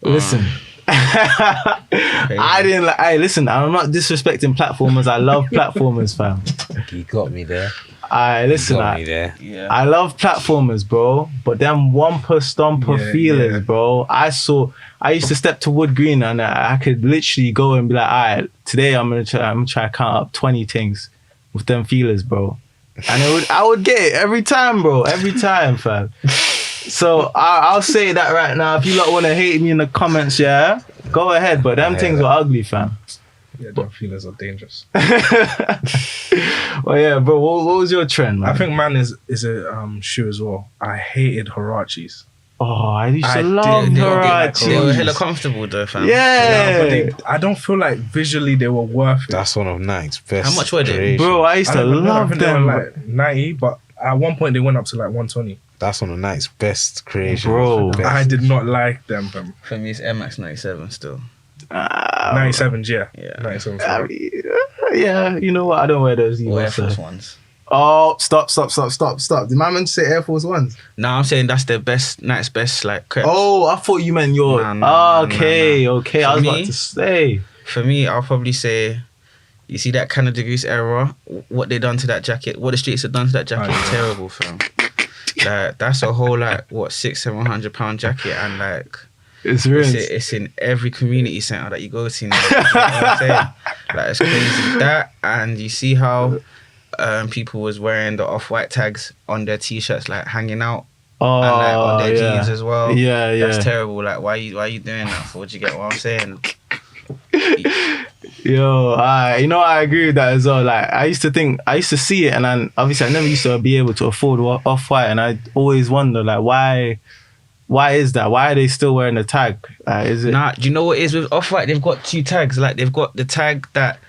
A: Listen. I didn't like. Hey, listen. I'm not disrespecting platformers. I love platformers, fam.
D: You got me there.
A: Listen.
D: You got me there.
C: Yeah.
A: I love platformers, bro. But them wumper stomper feelers, bro. I used to step to Wood Green and I could literally go and be like, all right, today I'm gonna try to count up 20 things with them feelers, bro. And I would get it every time, bro. Every time, fam. So I'll say that right now. If you lot want to hate me in the comments, yeah, go ahead. But them things were ugly, fam.
B: Yeah, them feelers are dangerous.
A: Well, yeah, bro. What was your trend, man?
B: I think mine is a shoe as well. I hated Huaraches.
A: Oh, I used to
B: I
A: love
B: did. They were
A: Huaraches.
C: They were hella comfortable though, fam.
A: Yeah.
B: But I don't feel like visually they were worth it.
D: That's one of Nike's best.
C: How much were they?
D: creations.
A: Bro, I used
B: I
A: to
B: don't know, I
A: love
B: think they were
A: them.
B: like 90, but at one point they went up to like 120.
D: That's one of Nike's best creations.
A: Bro.
D: The best.
B: I did not like them, fam.
C: For me, it's Air Max 97 still.
B: 97s, yeah.
C: Yeah.
B: 97s.
A: I mean, yeah, you know what? I don't wear those
C: Or Air
A: either.
C: Force
A: So.
C: Ones.
A: Oh, stop. Did my man say Air Force Ones?
C: No, I'm saying that's their best, Nike's best, like, crepes.
A: Oh, I thought you meant your.
C: Nah,
A: okay. I
C: For
A: was about
C: me-
A: to say.
C: For me, I'll probably say, you see that Canada Goose era, what they done to that jacket, what the streets have done to that jacket is terrible, fam. Like, that's a whole, like, what, £600-700 jacket, and, like,
A: It's ruined.
C: it's in every community centre that you go to now. You know what I'm saying? Like, it's crazy. That, and you see how people was wearing the off-white tags on their T-shirts, like, hanging out,
A: Oh,
C: and, like, on their
A: yeah.
C: jeans as well.
A: Yeah, yeah.
C: That's terrible. Like, why you doing that for? Do you get what I'm saying?
A: Yo, you know, I agree with that as well. Like, I used to see it, and then obviously I never used to be able to afford Off-White, and I always wonder, like, why is that? Why are they still wearing the tag? Is it?
C: Nah, do you know what it is with Off-White? They've got two tags. Like, they've got the tag that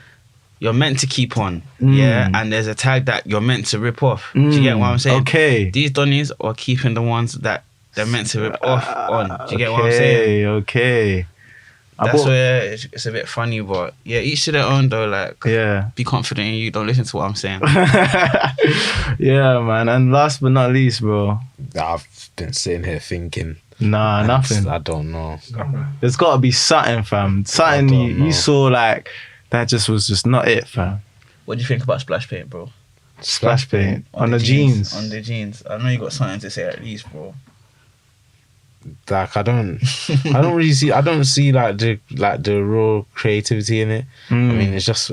C: you're meant to keep on, yeah, and there's a tag that you're meant to rip off. Do you get what I'm saying?
A: Okay.
C: These Donnies are keeping the ones that they're meant to rip off on. Do you get what I'm saying?
A: Okay.
C: That's where it's a bit funny, but yeah, each to their own though. Like,
A: Yeah.
C: be confident in you. Don't listen to what I'm saying.
A: Yeah, man. And last but not least, bro.
D: I've been sitting here thinking.
A: Nah, nothing.
D: I don't know.
A: There's got to be something, fam. Something
D: don't
A: you
D: know.
A: saw like that just was just not it, fam.
C: What do you think about splash paint, bro?
A: Splash paint on the jeans.
C: On the jeans. I know you got something to say at least, bro.
D: Like I don't really see. I don't see like the raw creativity in it. I mean, it's just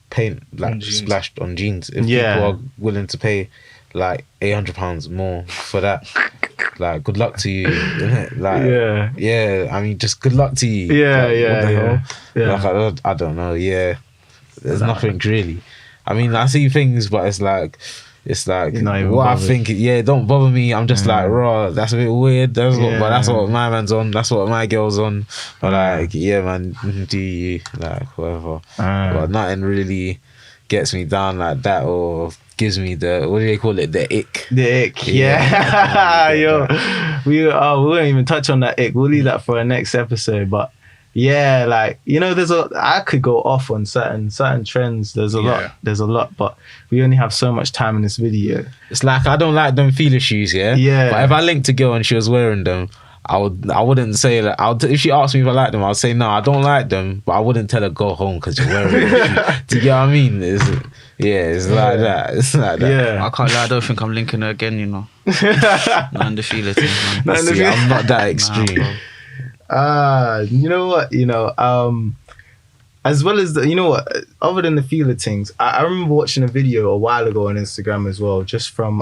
D: paint like
B: On jeans.
D: splashed on jeans. If
A: Yeah.
D: people are willing to pay like £800 more for that, like good luck to you, innit? Like
A: Yeah.
D: I mean, just good luck to you.
A: Yeah,
D: Like, what
A: yeah,
D: the
A: yeah.
D: hell?
A: Yeah.
D: Like I don't know. Yeah, there's nothing really. I mean, I see things, but it's like
A: You're not even
D: what I
A: bothered.
D: think. Yeah, don't bother me. I'm just like, raw. That's a bit weird. But that's what my man's on. That's what my girl's on. But like, yeah, man, do you like whatever? But nothing really gets me down like that or gives me the what do they call it? The ick.
A: The ick,
D: Yeah.
A: yo, we won't even touch on that ick. We'll leave that for our next episode. But yeah, like you know, I could go off on certain trends. There's a lot, but we only have so much time in this video.
D: It's like I don't like them feeler shoes, yeah.
A: Yeah.
D: But if I linked a girl and she was wearing them, I wouldn't say that. If she asked me if I like them, I'd say no, I don't like them. But I wouldn't tell her go home because you're wearing them. Do you get what I mean? It's like that. It's like that.
A: Yeah,
C: I can't lie, I don't think I'm linking her again, you know. Not in the feeler thing, man.
A: Not in the
D: See, I'm not that extreme.
C: bro.
A: you know what? As well as you know what? Other than the feeler things, I remember watching a video a while ago on Instagram as well, just from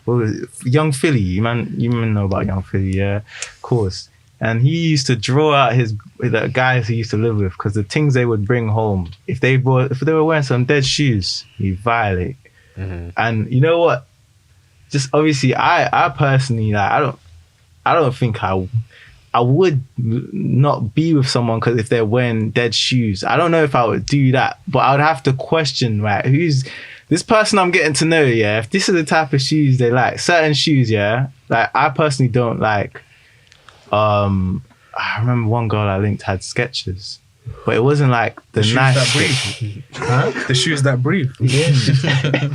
A: what was it? Young Philly. You man know about Young Philly, yeah, of course. and he used to draw out the guys he used to live with, because the things they would bring home, if they were wearing some dead shoes, he'd violate. And you know what? Just obviously, I personally, like, I don't think I would not be with someone because if they're wearing dead shoes. I don't know if I would do that, but I would have to question, right, who's this person I'm getting to know, yeah? If this is the type of shoes they like, certain shoes, yeah? Like, I personally don't like, I remember one girl I linked had Skechers, but it wasn't like the
B: shoes
A: nice
B: that breathe. Huh? The shoes that breathe.
A: Yeah.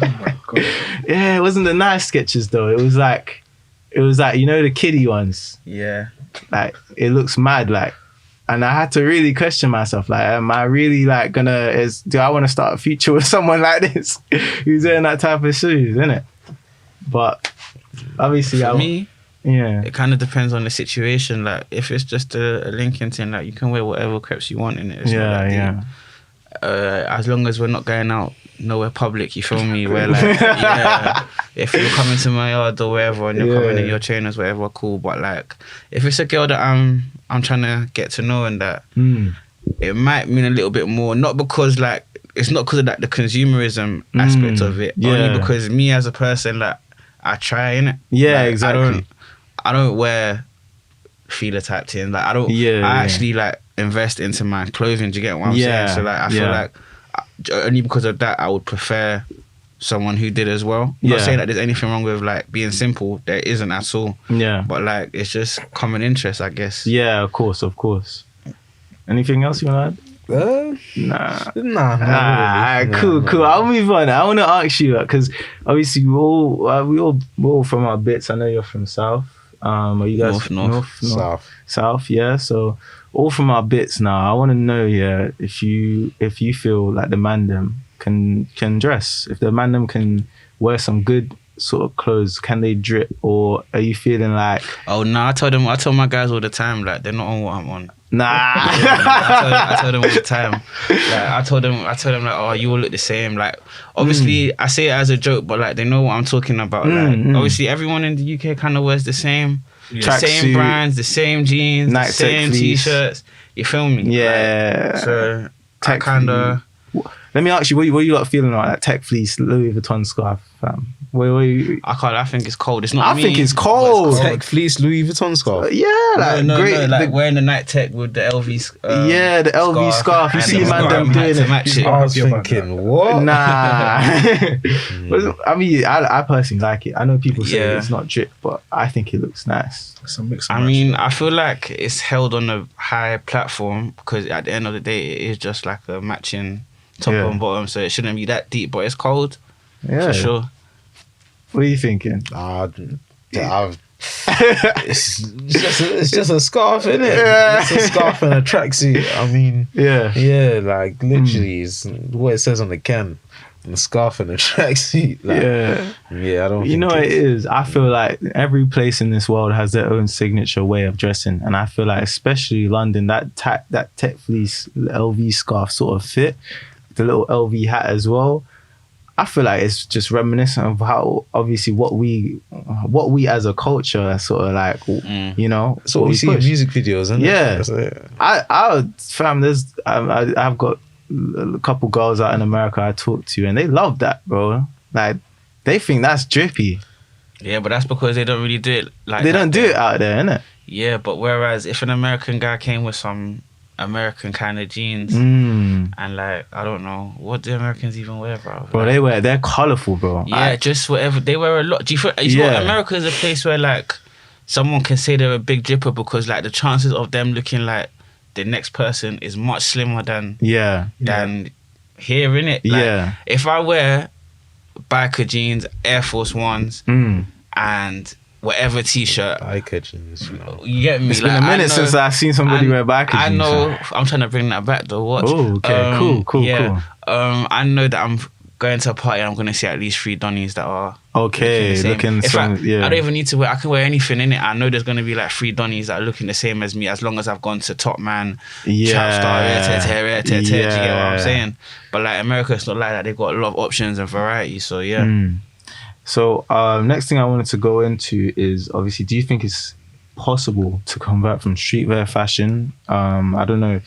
B: Oh my God.
A: Yeah, it wasn't the nice Skechers though. It was like, you know, the kiddie ones.
C: Yeah.
A: Like, it looks mad, like, and I had to really question myself, like, am I really like do I want to start a future with someone like this who's wearing that type of shoes, innit? But obviously,
C: For me,
A: yeah,
C: it kind of depends on the situation. Like, if it's just a linking thing, like, you can wear whatever crepes you want in it. It's not that deep. As long as we're not going out nowhere public, you feel me? Where like, yeah, if you're coming to my yard or wherever and you're coming in your trainers, whatever, cool. But like, if it's a girl that I'm trying to get to know and that, it might mean a little bit more. Not because like, it's not because of like the consumerism aspect of it. Only because me as a person, like, I try, innit?
A: Yeah,
C: Like,
A: exactly.
C: I don't wear feeler type thing. Like, I actually like invest into my clothing. Do you get what I'm saying? So like, I feel like only because of that, I would prefer someone who did as well. Not saying that there's anything wrong with like being simple. There isn't at all. Yeah. But like, it's just common interest, I guess.
A: Yeah, of course. Anything else you want to add? Nah. Cool. I'll move on. I want to ask you, because obviously we're all from our bits. I know you're from South. Are you guys
C: North?
A: South? Yeah. So all from our bits now. I want to know, yeah, if you feel like the mandem can dress, if the mandem can wear some good sort of clothes, can they drip, or are you feeling like?
C: Oh no, I tell my guys all the time, like, they're not on what I'm on.
A: Nah.
C: I tell them all the time. Like, I told them like, oh, you all look the same. Like, obviously I say it as a joke, but like, they know what I'm talking about. Like, obviously everyone in the UK kind of wears the same, the same brands, the same jeans, the same t-shirts. You feel me?
A: Yeah.
C: Like, so I kind of.
A: Let me ask you, what you lot feeling like that Tech Fleece Louis Vuitton scarf, fam?
C: I think it's cold. It's not.
A: I think it's cold.
D: Tech Fleece Louis Vuitton scarf.
C: Great. Like wearing the night tech with the LV.
A: The LV scarf. You see, man, them doing it.
C: Match it.
D: I was thinking, what?
A: Nah. I mean, I personally like it. I know people say it's not drip, but I think it looks nice.
B: It's a mix.
C: I mean, I feel like it's held on a high platform because at the end of the day, it is just like a matching top and bottom, so it shouldn't be that deep. But it's cold, for sure.
A: What are you thinking?
D: It's just a scarf, isn't it? It's a scarf and a tracksuit. I mean, like literally, it's what it says on the can. And a scarf and a tracksuit. Like, I don't.
A: You know what it is? I feel like every place in this world has their own signature way of dressing, and I feel like especially London, that Tech Fleece LV scarf sort of fit, the little LV hat as well. I feel like it's just reminiscent of how obviously what we as a culture sort of like, you know,
D: it's what we see in music videos, isn't it?
A: I've got a couple girls out in America I talk to, and they love that, bro. Like, they think that's drippy.
C: Yeah, but that's because they don't really do it like
A: they don't do it out there, innit?
C: Yeah, but whereas if an American guy came with some American kind of jeans and like, I don't know, what do Americans even wear, bro?
A: Bro, they're colourful, bro.
C: Yeah, just whatever. They wear a lot. Do you feel America is a place where like someone can say they're a big dripper because like the chances of them looking like the next person is much slimmer than here, innit? Like, if I wear biker jeans, Air Force Ones and whatever t-shirt,
D: biker jeans,
C: you get me?
A: It's been a minute since I've seen somebody wear biker jeans.
C: I know. I'm trying to bring that back though. Watch.
A: Oh, okay, cool.
C: I know that I'm going to a party and I'm going to see at least 3 Donnies that are looking
A: the same.
C: I don't even need to wear. I can wear anything in it. I know there's going to be like 3 Donnies that are looking the same as me, as long as I've gone to Top Man, Trap Star, do you get what I'm saying? But like America, it's not like that. They've got a lot of options and variety. So yeah.
A: So next thing I wanted to go into is obviously, do you think it's possible to convert from streetwear fashion. I don't know,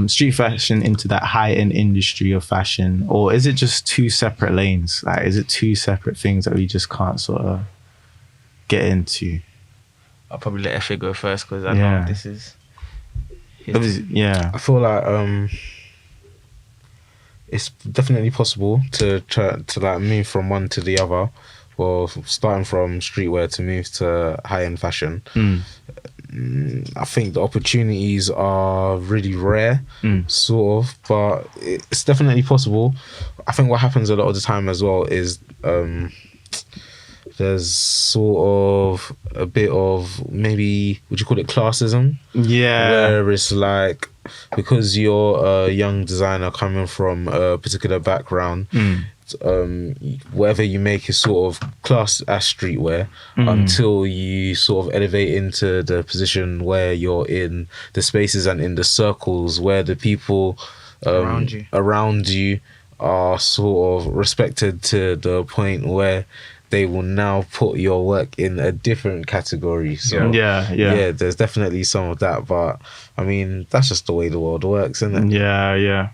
A: street fashion into that high-end industry of fashion, or is it just two separate lanes? Like, is it two separate things that we just can't sort of get into?
C: I'll probably let Efe go first because I
A: Yeah.
C: know this is.
A: Yeah.
D: I feel like it's definitely possible to try to like move from one to the other, or starting from streetwear to move to high-end fashion. I think the opportunities are really rare, sort of, but it's definitely possible. I think what happens a lot of the time as well is there's sort of a bit of, maybe, would you call it classism?
A: Yeah.
D: Where it's like, because you're a young designer coming from a particular background, whatever you make is sort of classed as streetwear until you sort of elevate into the position where you're in the spaces and in the circles where the people around you are sort of respected to the point where they will now put your work in a different category. So
A: Yeah.
D: there's definitely some of that, but I mean, that's just the way the world works, isn't it?
A: Yeah.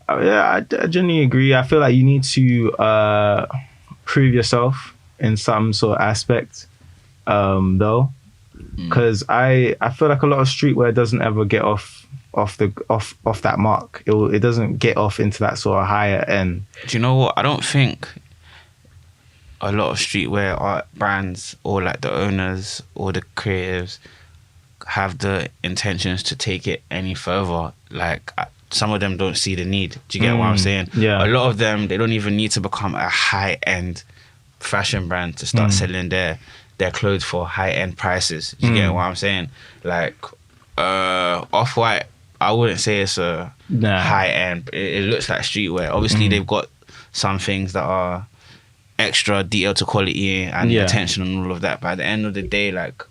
A: I genuinely agree. I feel like you need to prove yourself in some sort of aspect, though, because I feel like a lot of streetwear doesn't ever get off that mark. It doesn't get off into that sort of higher end.
C: Do you know what? I don't think a lot of streetwear art brands or like the owners or the creatives have the intentions to take it any further. Like, some of them don't see the need. Do you get what I'm saying?
A: Yeah.
C: A lot of them, they don't even need to become a high-end fashion brand to start selling their clothes for high-end prices. Do you get what I'm saying? Like, Off-White, I wouldn't say it's a high-end. It looks like streetwear. Obviously, they've got some things that are extra detail to quality and attention and all of that. But at the end of the day, like,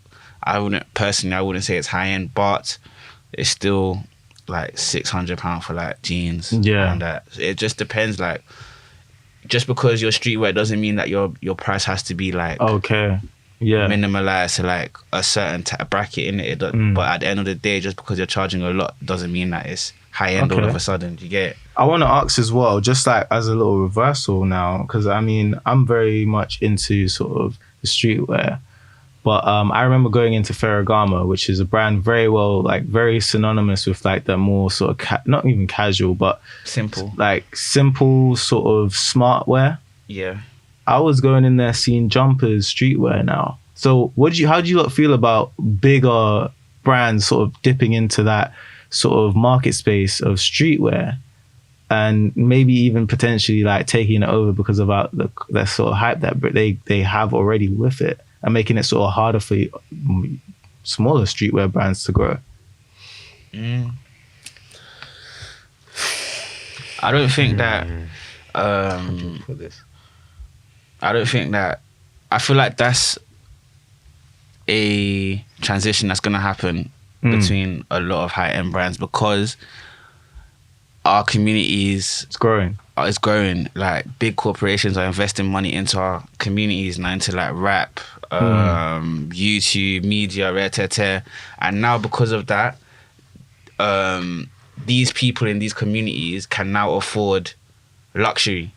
C: I wouldn't say it's high-end, but it's still like £600 for like jeans. And that. It just depends. Like, just because you're streetwear doesn't mean that your price has to be like minimalized to like a certain bracket in it. But at the end of the day, just because you're charging a lot doesn't mean that it's high end all of a sudden. Do you get it?
A: I want to ask as well, just like as a little reversal now, because I mean, I'm very much into sort of the streetwear. But I remember going into Ferragamo, which is a brand very synonymous with like the more sort of, not even casual, but simple sort of smart wear.
C: Yeah.
A: I was going in there seeing jumpers, streetwear now. So how do you lot feel about bigger brands sort of dipping into that sort of market space of streetwear and maybe even potentially like taking it over because of the sort of hype that they have already with it, and making it sort of harder for smaller streetwear brands to grow?
C: I don't think that. I feel like that's a transition that's going to happen between a lot of high-end brands, because our communities
A: It's growing.
C: It's growing. Like, big corporations are investing money into our communities now, into like rap, YouTube, media, and now because of that, these people in these communities can now afford luxury.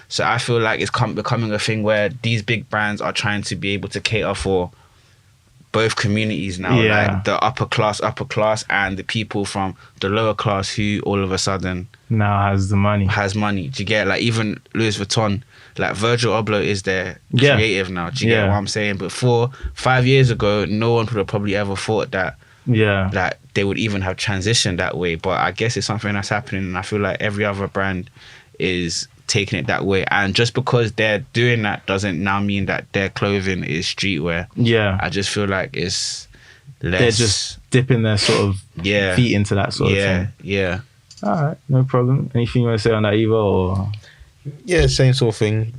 C: So I feel like it's becoming a thing where these big brands are trying to be able to cater for both communities now, like the upper class and the people from the lower class who all of a sudden
A: now has money.
C: Do you get, like, even Louis Vuitton, like Virgil Abloh is their creative now. Do you get what I'm saying? But 5 years ago, no one would have probably ever thought that that they would even have transitioned that way. But I guess it's something that's happening, and I feel like every other brand is taking it that way. And just because they're doing that doesn't now mean that their clothing is streetwear. I just feel like it's less.
A: They're just dipping their sort of feet into that sort of thing. All right, no problem. Anything you want to say on that, Eva? Or
D: Yeah, same sort of thing.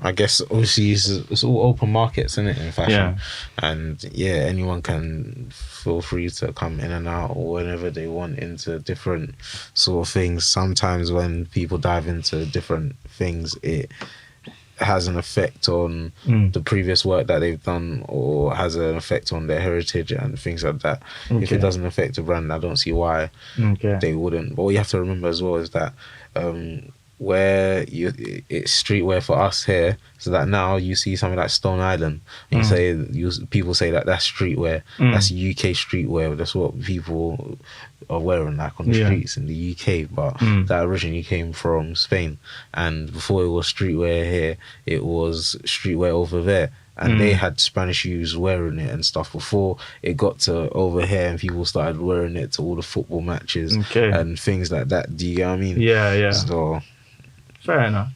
D: I guess obviously it's all open markets, isn't it, in fashion? And anyone can feel free to come in and out whenever they want into different sort of things. Sometimes when people dive into different things, it has an effect on the previous work that they've done, or has an effect on their heritage and things like that. If
A: Okay.
D: it doesn't affect the brand, I don't see why
A: Okay.
D: they wouldn't. But what you have to remember as well is that where it's streetwear for us here, so that now you see something like Stone Island, and people say that that's streetwear, that's UK streetwear, that's what people are wearing like on the streets in the UK, but that originally came from Spain, and before it was streetwear here, it was streetwear over there. And they had Spanish shoes wearing it and stuff before it got to over here, and people started wearing it to all the football matches and things like that. Do you get what I mean?
A: Yeah.
D: So
A: Fair enough.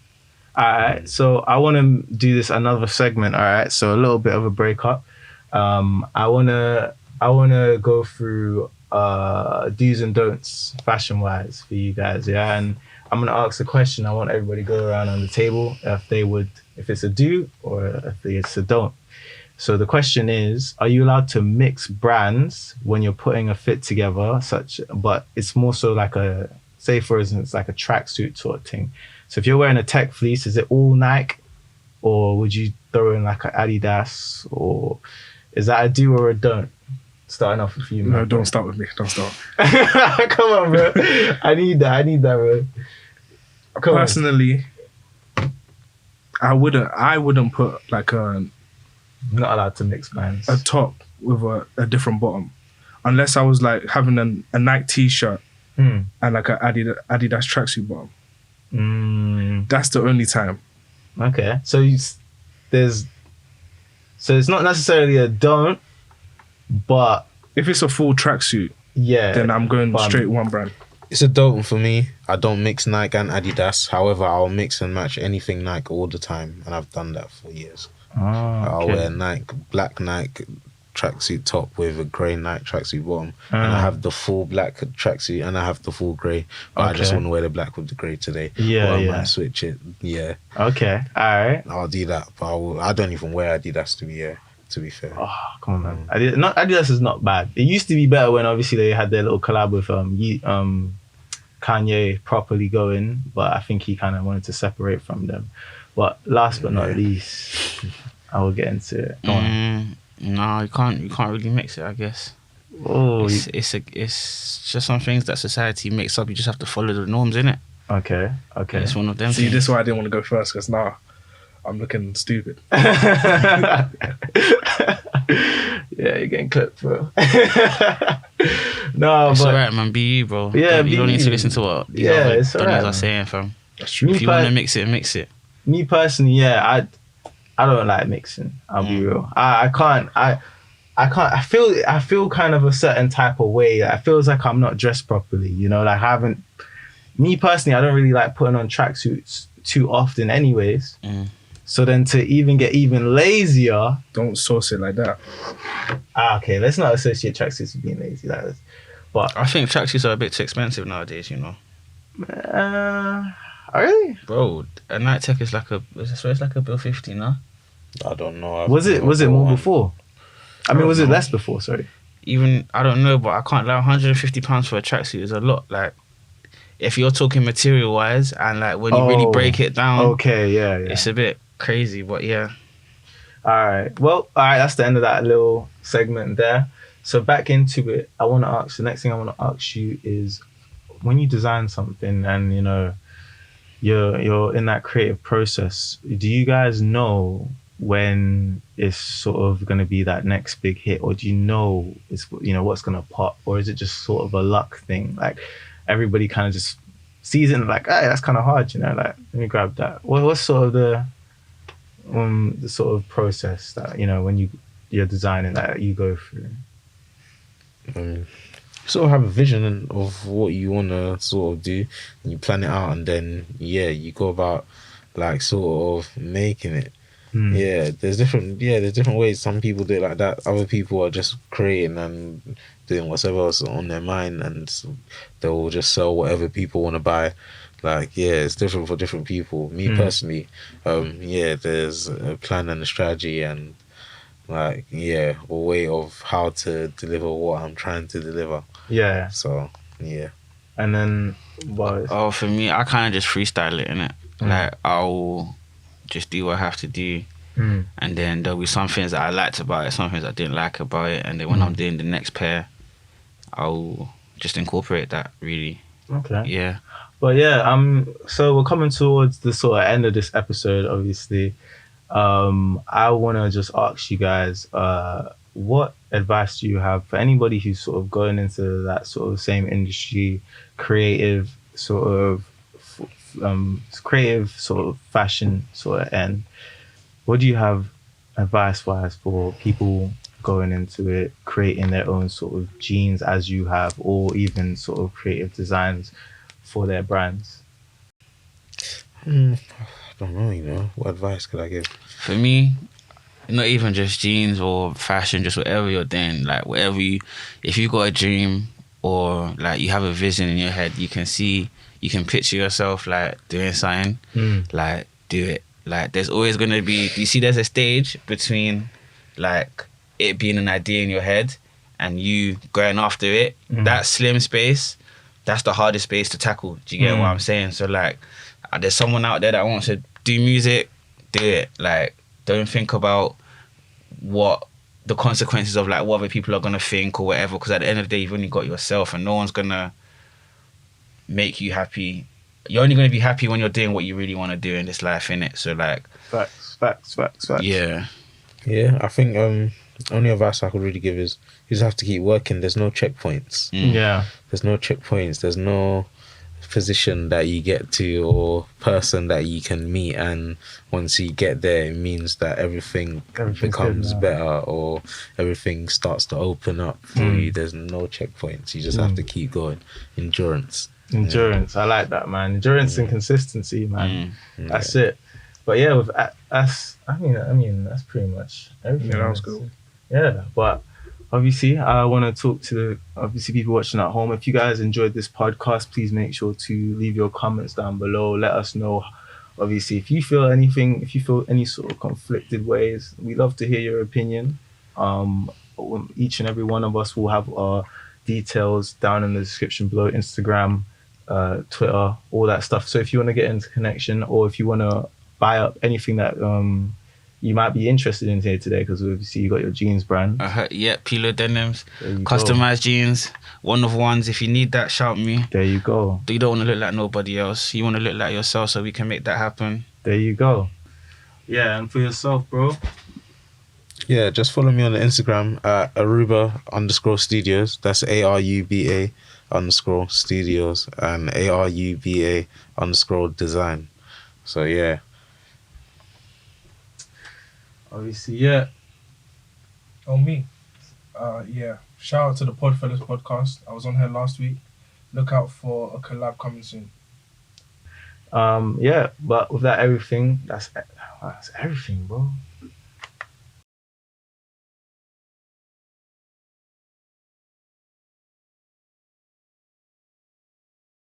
A: All right, so I want to do this another segment. All right, so a little bit of a breakup. I wanna go through do's and don'ts fashion wise for you guys. Yeah, and I'm gonna ask a question. I want everybody to go around on the table if it's a do or if it's a don't. So the question is, are you allowed to mix brands when you're putting a fit together? But it's more so like say for instance, like a tracksuit sort of thing. So if you're wearing a tech fleece, is it all Nike, or would you throw in like an Adidas, or is that a do or a don't? Starting off with you, man.
B: No, don't start with me. Don't start.
A: Come on, bro. I need that, bro. Come on.
B: Personally, I wouldn't put like
A: Not allowed to mix brands.
B: a top with a different bottom, unless I was like having a Nike t-shirt and like an Adidas tracksuit bottom. That's the only time.
A: Okay, so it's not necessarily a don't, but
B: If it's a full tracksuit, then I'm going
A: but-
B: straight one brand.
D: it's a don't for me. I don't mix Nike and Adidas. However, I'll mix and match anything Nike all the time, and I've done that for years. I'll wear black Nike tracksuit top with a grey Nike tracksuit bottom, and I have the full black tracksuit and I have the full grey. But I just
A: Okay.
D: want to wear the black with the grey today.
A: Yeah,
D: or I
A: yeah.
D: might switch it. Yeah,
A: Okay, all right.
D: I'll do that. But I don't even wear Adidas to be fair.
A: Oh, come on, man. Adidas is not bad. It used to be better when obviously they had their little collab with Kanye properly going, but I think he kind of wanted to separate from them. But last but not least, I will get into it. Go on.
C: No, you can't really mix it, I guess.
A: Oh,
C: It's just some things that society makes up. You just have to follow the norms, innit?
A: okay.
C: It's one of them
B: See,
C: things.
B: this is why I didn't want to go first, because now I'm looking stupid.
A: Yeah, you're getting clipped, bro. No,
C: It's
A: but
C: alright, man. Be you, bro.
A: Yeah,
C: you don't
A: be
C: need to
A: you.
C: listen to what these
A: Yeah,
C: other
A: it's alright,
C: Donnies
A: man.
C: are saying, fam.
B: That's true.
C: If you want to mix it, mix it.
A: me personally, yeah, I don't like mixing. I'll be real. I can't. I feel kind of a certain type of way. It feels like I'm not dressed properly. You know, like me personally, I don't really like putting on tracksuits too often, anyways. So then to even get even lazier.
B: Don't sauce it like that.
A: Okay, let's not associate tracksuits with being lazy. Like this. But
C: I think tracksuits are a bit too expensive nowadays, you know.
A: really?
C: Bro, a Night Tech is like it's like a bill 50 now.
D: I don't know.
A: Was it more before? I mean, was it
C: know.
A: less before? Sorry.
C: Even, I don't know, but I can't lie, £150 for a tracksuit is a lot. Like, if you're talking material wise and like when you really break it down,
A: Okay, yeah.
C: it's a bit crazy, but yeah.
A: All right. Well, all right. That's the end of that little segment there. So back into it. The next thing I want to ask you is, when you design something and you know you're in that creative process, do you guys know when it's sort of going to be that next big hit, or do you know what's going to pop, or is it just sort of a luck thing? Like everybody kind of just sees it and like, hey, that's kind of hard, like let me grab that. What's sort of the sort of process that when you're designing that you go through?
D: Sort of have a vision of what you want to sort of do, and you plan it out, and then you go about like sort of making it. There's different ways. Some people do it like that. Other people are just creating and doing whatever else on their mind, and they'll just sell whatever people want to buy. Like, it's different for different people. Me personally, there's a plan and a strategy and like, a way of how to deliver what I'm trying to deliver.
A: Yeah.
D: So,
A: And then,
C: For me, I kind of just freestyle it, innit? Like, I'll just do what I have to do.
A: Mm.
C: And then there'll be some things that I liked about it, some things I didn't like about it. And then when I'm doing the next pair, I'll just incorporate that, really.
A: Okay.
C: Yeah.
A: But yeah, so we're coming towards the sort of end of this episode, obviously. I want to just ask you guys, what advice do you have for anybody who's sort of going into that sort of same industry, creative sort of, creative sort of fashion sort of end? What do you have advice-wise for people going into it, creating their own sort of jeans as you have, or even sort of creative designs for their brands?
D: I don't know, what advice could I give?
C: For me, not even just jeans or fashion, just whatever you're doing, like whatever if you got a dream or like you have a vision in your head, you can picture yourself like doing something, like do it. Like there's always gonna be, you see there's a stage between like it being an idea in your head and you going after it. That slim space, that's the hardest space to tackle. Do you get what I'm saying? So like there's someone out there that wants to do music, do it. Like don't think about what the consequences of like what other people are gonna think or whatever, because at the end of the day you've only got yourself and no one's gonna make you happy. You're only gonna be happy when you're doing what you really want to do in this life, innit? So like
A: Facts.
C: yeah.
D: I think only advice I could really give is you just have to keep working. There's no checkpoints.
A: Yeah.
D: There's no checkpoints. There's no position that you get to or person that you can meet, and once you get there it means that everything becomes
A: good now.
D: better or everything starts to open up for you. There's no checkpoints. You just have to keep going. Endurance.
A: I like that, man. Endurance and consistency, man. That's it. But yeah, with us, I mean that's pretty much everything.
B: Yeah, that was cool.
A: Yeah, but obviously I want to talk to people watching at home. If you guys enjoyed this podcast, please make sure to leave your comments down below. Let us know. Obviously, if you feel any sort of conflicted ways, we love to hear your opinion. Each and every one of us will have our details down in the description below, Instagram, Twitter, all that stuff. So if you want to get into connection, or if you want to buy up anything that you might be interested in here today, because obviously you got your jeans brand.
C: Yeah, Pilo Denims,
A: There you
C: customized jeans, one of ones. If you need that, shout me.
A: There you go.
C: You don't want to look like nobody else. You want to look like yourself, so we can make that happen.
A: There you go. Yeah, and for yourself, bro.
D: Yeah, just follow me on the Instagram at Aruba_studios. That's ARUBA_studios and ARUBA_design. So yeah.
A: Obviously, yeah.
B: Oh, me. Yeah. Shout out to the Podfellas podcast. I was on here last week. Look out for a collab coming soon.
A: Yeah, but with that everything, that's everything, bro.